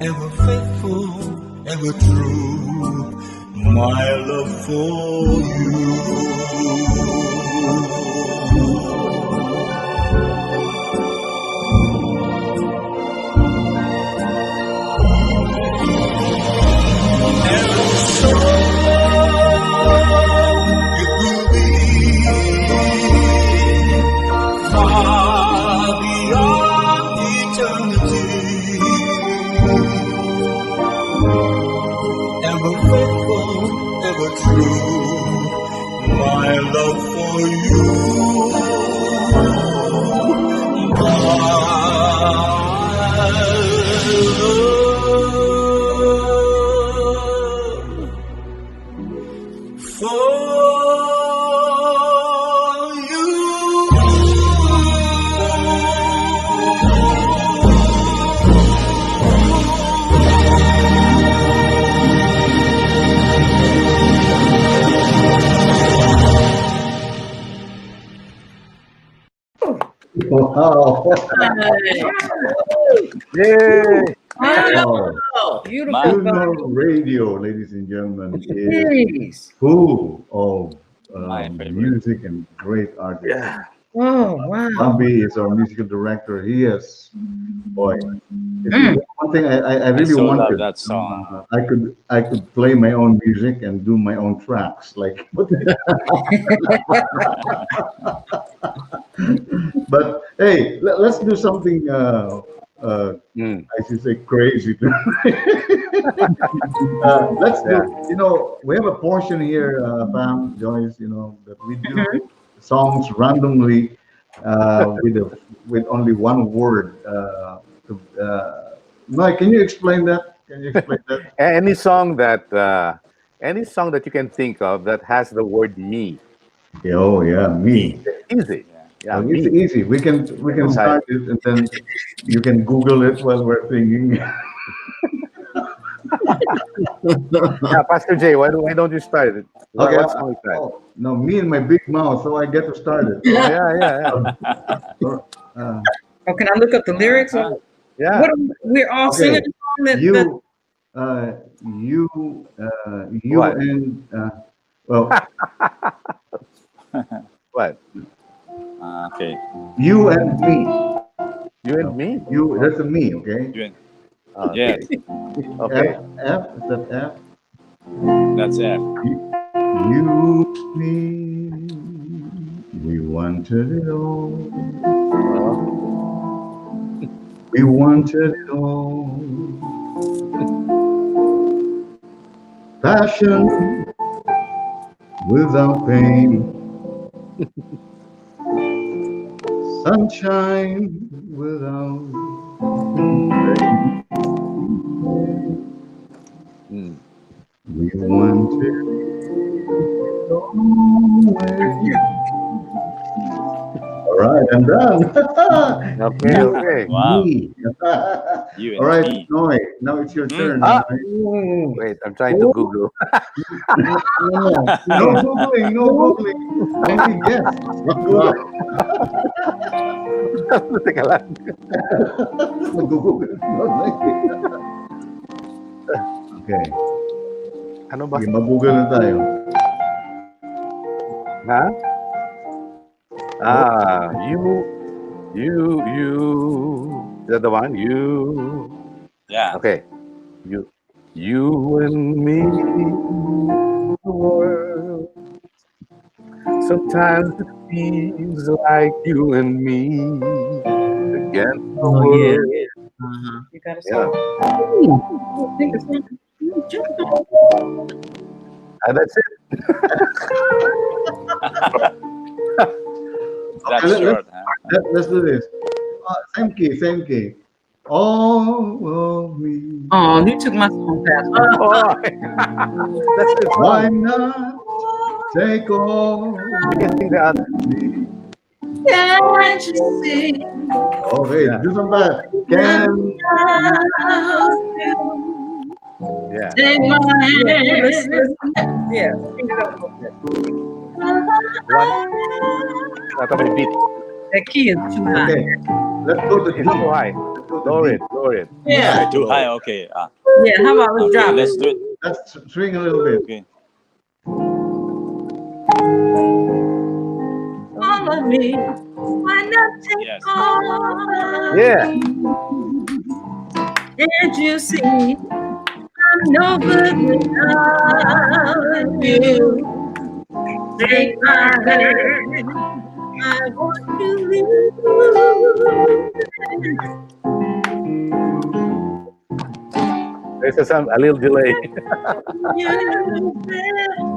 ever faithful, ever true, my love for you. Ever faithful, ever true, my love for you. Wow. Yay! Wow. Beautiful. Juno Radio, ladies and gentlemen, Jeez. is full of My favorite. music and great artists. Yeah. Oh, wow. Bobby is our musical director. He is, boy. One thing I I really so love wanted. that song. I could play my own music and do my own tracks. Like, but hey, let's do something. I should say crazy. Let's do. You know, we have a portion here, Pam, Joyce. You know that we do songs randomly with only one word. Mike, can you explain that? Can you explain that? Any song that you can think of that has the word me. Oh yeah, me. Easy. Yeah, Well, it's easy. We can start it and then you can Google it while we're thinking. Yeah, Pastor Jay, why don't you start it? Okay. What song is that? Oh, no, me and my big mouth, so I get to start it. Yeah. Oh, can I look up the lyrics? Yeah. What we're all Okay. singing the song that you What? and well, What? Okay. you and me. You and me? You. That's a me. Okay. Yes, Okay. F. Is that F? that's it. You, me, we wanted it all. We wanted it all. Passion without pain. Sunshine without rain. We wanted it always. All right. I'm done. Okay, You okay. and Wow. me. You All and right, me. Noy. Now it's your turn. Ah, Noy. wait, I'm trying to Google. No googling. No googling. Only guess. Not Google. Teka lang. Mag-google. Okay. Ano ba? Sige, mag-google na tayo. Ha? Ah, you. Is that the one? You. Yeah. Okay. You and me, the world. Sometimes it feels like you and me against the Oh, yeah. world. You got a Yeah. song? Think of something. That's it. That's Okay, short, huh? let's do this. Same key. All of me. Oh, you took my song past. Oh, that's it. Why not take all? You can sing the other. Can't you see? Okay, Yeah. do some bad. Can Yeah. Take my hand. Yeah. That's my beat. That key is too high. okay. Let's go to It's D. too high. Lower it. Yeah. Okay, too high. Okay. Yeah, how about we Okay, drop let's it? do it. Let's swing a little bit. Okay. Follow me. Why not take Yes. all? Yeah. Can't you see? I'm no good without you. Take my hand. I want to leave. There's a little delay.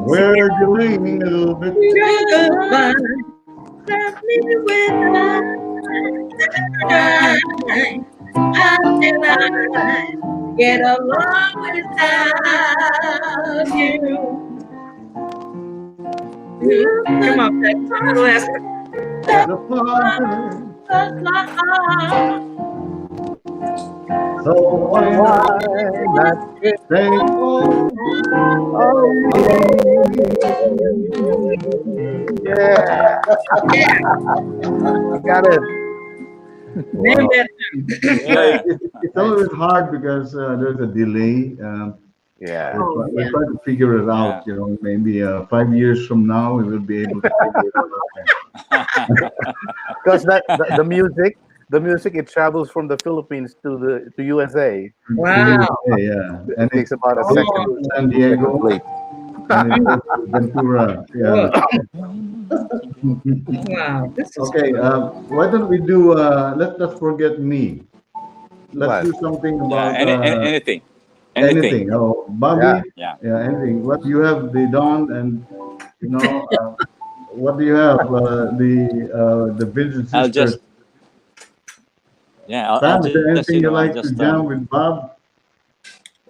We're delaying a little bit. Goodbye. Left me without. How can I get along without you? Come on, that last The fire. So why not take all? Yeah. Got it. Name that Yeah. It's a little bit hard because there's a delay. Yeah. We're trying to figure it out. You know, maybe 5 years from now we will be able to figure it out. Because the music it travels from the Philippines to USA. Wow. Yeah, and It takes about a goes second. to San Diego, Late. and it goes to Ventura. Yeah. Wow. This is Okay. Why don't we do? Let's forget me. Let's do something about Anything. anything. Oh, Bobby. Yeah. Anything. What you have the Dawn and you know. What do you have? The Vincent I'll Sisters. just. Yeah. Sam, is there just, anything you I'll like to just, jam with Bob?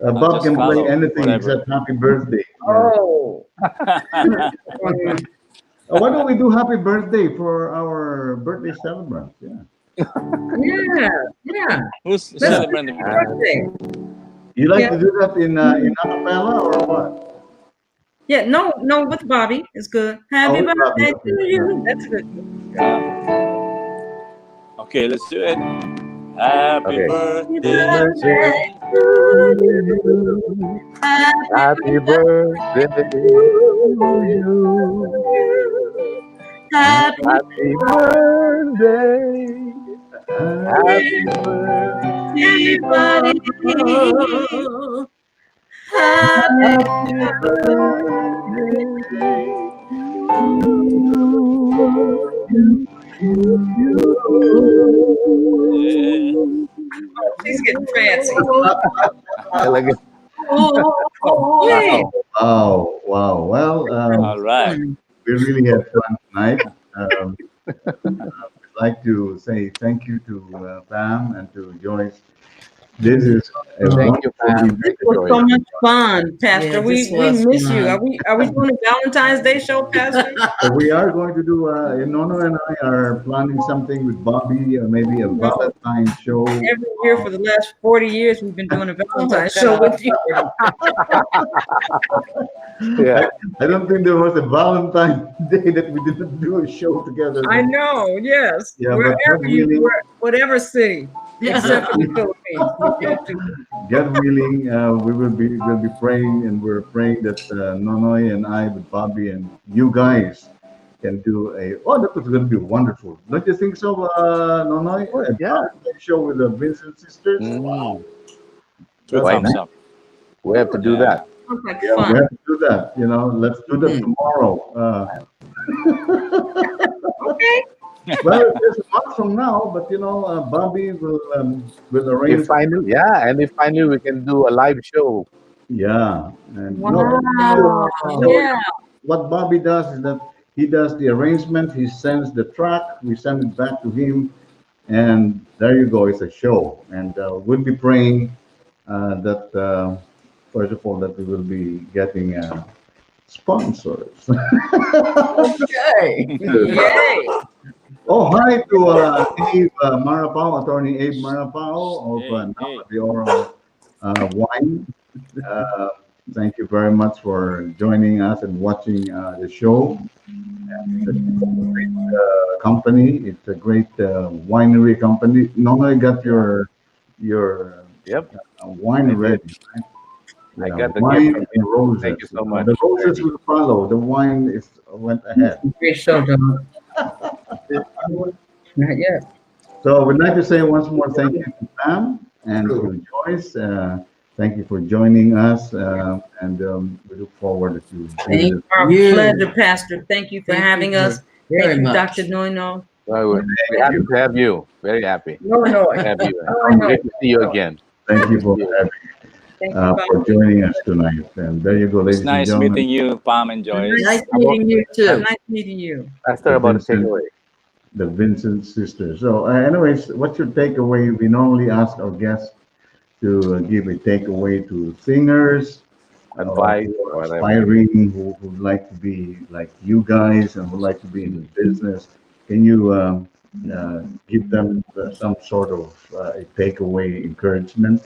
I'll Bob just can play follow anything whatever. except Happy Birthday. Oh. Why don't we do Happy Birthday for our birthday celebrant? Yeah. Yeah. Who's Let's celebrating the birthday? birthday. You like to do that in acapella or what? Yeah, no, with Bobby. It's good. Happy with Bobby, birthday okay. to you. That's good. Okay, let's do it. Happy Okay. birthday. Happy birthday to you. Happy Happy birthday. Happy birthday. birthday. Happy She's getting fancy. Talaga. Wow. Well, All right. we really had fun tonight. I'd like to say thank you to Pam and to Joyce This is a Thank you, wonderful Pam. evening. Thank It was you, so Joyce. much fun, Pastor. Yeah, we this was miss you. fun. Are we doing a Valentine's Day show, Pastor? So we are going to do, Nono and I are planning something with Bobby, maybe a Valentine show. Every year for the last 40 years, we've been doing a Valentine's show with you. Yeah. I don't think there was a Valentine Day that we didn't do a show together. I know, yes. Yeah, but Wherever God you willing- were, whatever city, except for the Philippines. We go to. God willing, we'll be praying, and we're praying that Nonoy and I, with Bobby and you guys, can do that was going to be wonderful. Don't you think so, Nonoy? Yeah. A show with the VINCENT Sisters. Two Why thumbs not? up. We have to do that. Sounds like Yeah, we fun. have to do that. Let's do that tomorrow. Okay. Well, it's a month from now, but Bobby will arrange. If finally, and if finally we can do a live show. Yeah, and Wow. so Yeah. what Bobby does is that he does the arrangement. He sends the track. We send it back to him, and there you go. It's a show, and we'll be praying that first of all that we will be getting sponsors. Okay. Yay. Oh, hi to Abe Marapao, attorney Abe Marapao of Napa de Oro Wine. Thank you very much for joining us and watching the show. It's a great company. It's a great winery company. Nonoy got your wine ready, right? I got the wine gift. and roses. Thank you so much. The roses will follow. The wine went ahead. Great show, John. Not yet. So we'd like to say once more thank you to Pam and to Joyce. Thank you for joining us, and we look forward to Thank Our you. pleasure, Pastor. Thank you for Thank having you us. very Thank you, much. Dr. Noino. Well, we're happy to have you. Very happy No. to have you. Great to see you again. Thank you for having Thank you, for joining us tonight. And there you go, ladies It's and nice gentlemen. meeting you, Pam and Joyce. Nice meeting you too. Nice meeting you. Pastor, about a takeaway. The VINCENT Sisters. So, anyways, what's your takeaway? We normally ask our guests to give a takeaway to singers, Advice, who are whatever. aspiring, who would like to be like you guys and would like to be in the business. Can you give them some sort of a takeaway encouragement?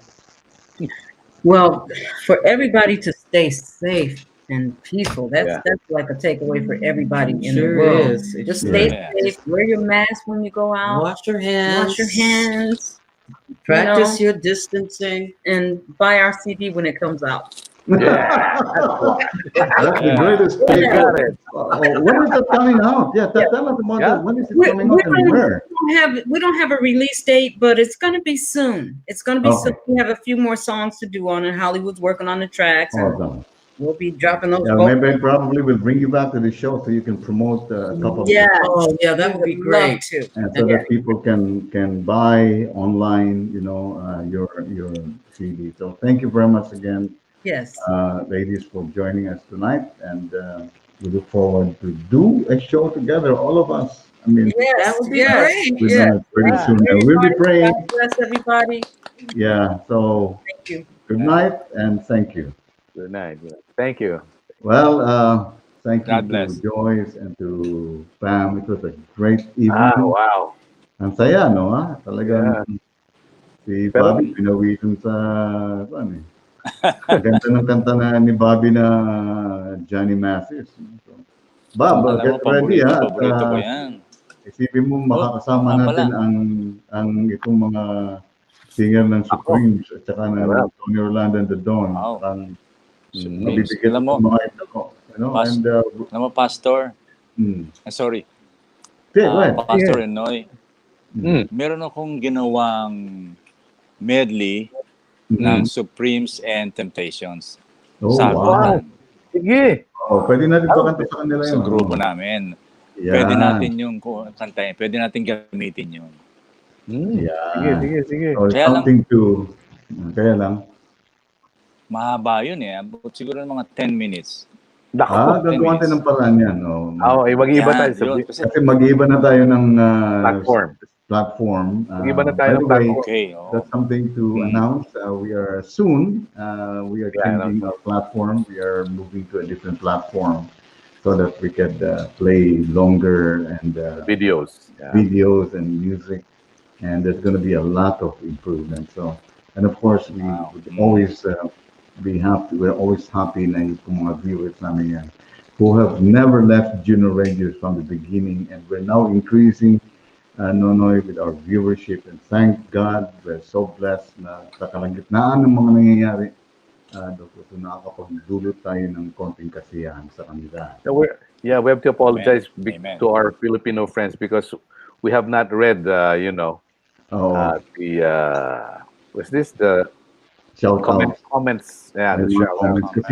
Well, for everybody to stay safe and peaceful, that's like a takeaway for everybody in the Sure world. is. Just stay Yeah. safe. Wear your mask when you go out. Wash your hands. Wash your hands. Practice your distancing. And buy our CD when it comes out. Yeah. That's the greatest You takeaway. got it. When is it coming out? Yeah, tell us about that. When is it coming out and where? We don't have a release date, but it's going to be soon. It's going to be soon. Okay. We have a few more songs to do on it. Hollywood's working on the tracks. And Awesome. we'll be dropping those. Yeah, vocals. maybe I probably will bring you back to the show so you can promote a couple of Yeah. Oh, yeah, that would be great. Too. and so that people can buy online, your CD. So thank you very much again, Yes. ladies, for joining us tonight, and we look forward to do a show together, all of us. I mean, Yes, That would be yes, great. we're yes. gonna pretty soon. And we'll be praying. God bless everybody. Yeah. So Thank you. good night and thank you. Good night. Thank you. Well, thank you God to bless. Joyce and to Pam. It was a great evening. Wow. Ang saya, no? Talagang si Pero- Bobby, pinawisan sa, ano eh. Ganda ng kanta ni Bobby na Johnny Mathis. So, Bob, Alam mo, get ready, ha? At, paborito ko yan. isipin mo, makakasama nga natin pala. ang itong mga singer ng Supremes at saka ng Wow. Tony Orlando and the Dawn. Wow. Ang Supremes. mabibigyan Alam mo, ng mga ito. Pas- And, Alam mo, Pastor, mm. sorry, Yeah, go ahead. Pastor Yeah. Nonoy, Mm. meron akong ginawang medley ng Supremes and Temptations. Oh, Sagutan. Sige. Oh, pwede natin pakanta sa kanila yun. Sa grupo namin. Yan. Pwede natin yung kantahin. Pwede natin gamitin yun. Yeah. Sige. So, it's Kaya lang- something to, kaya lang. Mahaba yun eh. Abot siguro ng mga 10 minutes. Gagawa tayo ng paraan yan. Oh. Mag-iiba Yan, tayo sa yun. Kasi Kasi mag-iiba na tayo ng platform. platform. Mag-iba na By tayo the ng way, platform. Okay. Oo. that's something to announce. We are soon. We are Yeah, changing our platform. We are moving to a different platform so that we could play longer and Videos. Yeah. videos and music. And there's going to be a lot of improvement. So, and of course, we would always be happy. We're always happy na yung mga viewers namin yan who have never left Juno Radio from the beginning, and we're now increasing Nonoy with our viewership, and thank God we're so blessed na sa kalagitnaan ng mga nangyayari. So nakakapagdulot tayo ng konting kasiyahan sa kanila. Yeah, we have to apologize Amen. to our Filipino friends because we have not read, was this the Shout out. comments? Yeah, the May mga shout comments. out. Kasi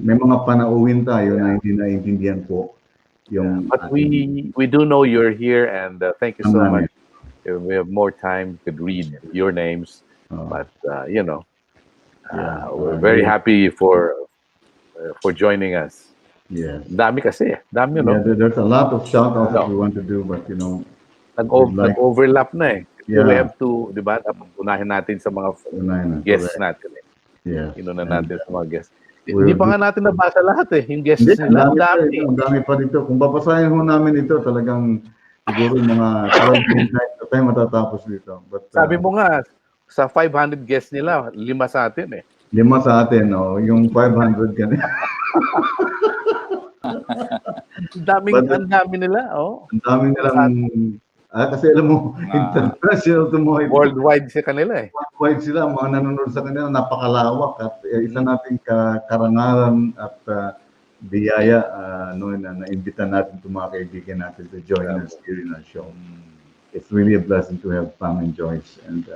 may mga panauwin tayo na hindi naiintindihan po yung But we do know you're here, and thank you so Amen. much. If we have more time, we could read your names. But we're very happy for joining us. Yes. Dami kasi. Dami, no? Yeah, there's a lot of shout outs that we want to do, but Nag-overlap na eh. Yeah. We have to, di ba, unahin natin sa mga guests natin eh. Yes. Inuna natin sa mga guests. We're- Hindi pa nga natin nabasa lahat eh. Yung guests Hindi, nila, ang dami. Ang dami pa dito. Kung babasahin ho namin ito, talagang siguro mga 12 nights na tayo matatapos dito. But, Sabi mo nga, sa 500 guests nila, 5 sa atin eh. 5 sa atin, no? Yung 500 ganun. Ang dami nila, oh. Ang dami nilang, kasi alam mo, international to mo. Worldwide sa kanila eh. Worldwide sila, mga nanonood sa kanila, napakalawak at isa nating karangalan at biyaya na naimbita natin itong mga kaibigan natin to join us here in our show. It's really a blessing to have Pam and Joyce, and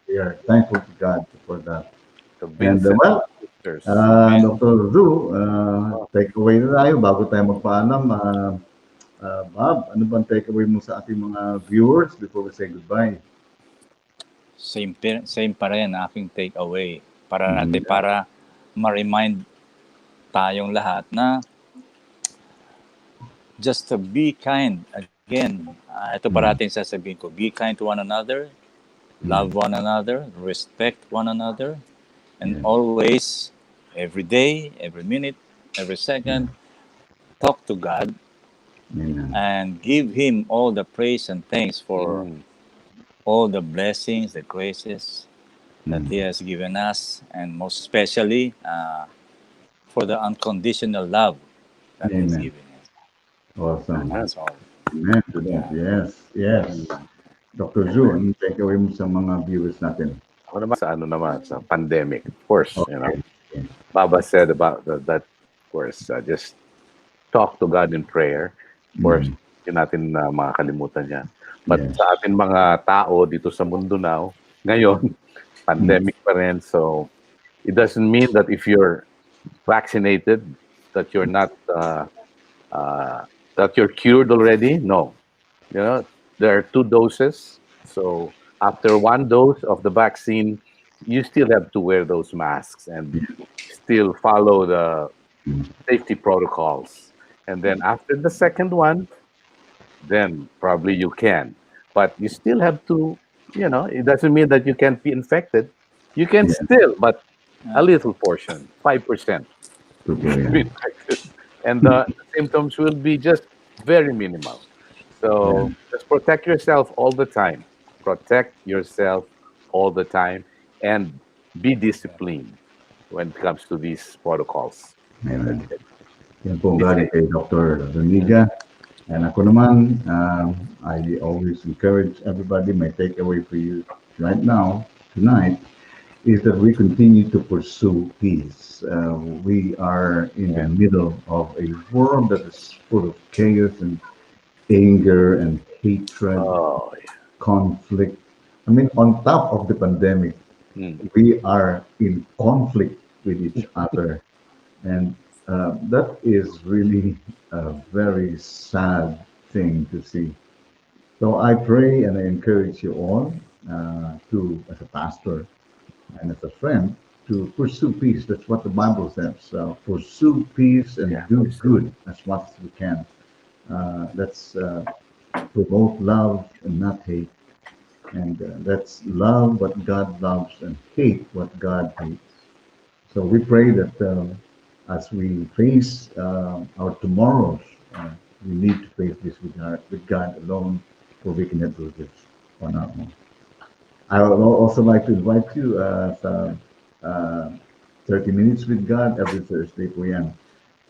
we are thankful to God for that. And VINCENT SITERS. Dr. Zu, take away na tayo bago tayo magpaalam. Bob, ano bang take away mo sa ating mga viewers before we say goodbye? Same pa rin aking take away para ma-remind tayong lahat na just to be kind again. Ito parating sasabihin ko, be kind to one another, love one another, respect one another, and always, every day, every minute, every second, talk to God. And give Him all the praise and thanks for all the blessings, the graces that He has given us, and most especially for the unconditional love that He's given us. Awesome. That's all. Amen. Yes. Dr. Zu, ano take away mo sa mga viewers natin? Ako naman sa pandemic, of course. Baba said about that, of course, just talk to God in prayer. Of course, yun natin makakalimutan yan. But sa ating mga tao dito sa mundo now, ngayon, pandemic pa rin. So, it doesn't mean that if you're vaccinated, that you're not, that you're cured already. No. There are 2 doses. So, after 1 dose of the vaccine, you still have to wear those masks and still follow the safety protocols. And then after the second one, then probably you can. But you still have to, it doesn't mean that you can't be infected. You can still, but a little portion, 5%. Be infected. And the symptoms will be just very minimal. So just protect yourself all the time. Protect yourself all the time and be disciplined when it comes to these protocols. Amen. Yan po galing kay Dr. Zuniga. And ako naman, I always encourage everybody, my takeaway for you right now, tonight, is that we continue to pursue peace. We are in the middle of a world that is full of chaos and anger and hatred, conflict. I mean, on top of the pandemic, we are in conflict with each other. And that is really a very sad thing to see. So I pray and I encourage you all as a pastor and as a friend, to pursue peace. That's what the Bible says. Pursue peace and do good as much as we can. Let's promote love and not hate. And let's love what God loves and hate what God hates. So we pray that as we face our tomorrows, we need to face this with God alone, for we cannot do this on our own. I would also like to invite you sa 30 Minutes with God every Thursday po yan,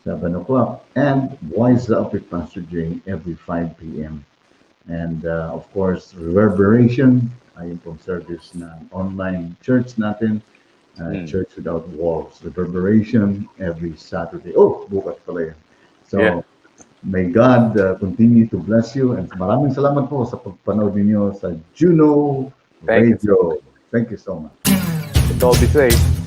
7 o'clock. And Wise Up with Pastor Jay every 5 p.m. And of course, Reverberation, ayun pong service na online church natin, Church Without Walls. Reverberation every Saturday. Oh, bukas pala yan. So, may God continue to bless you. And maraming salamat po sa pagpanood ninyo sa Juno Radio. Thank you so much. It's all be safe.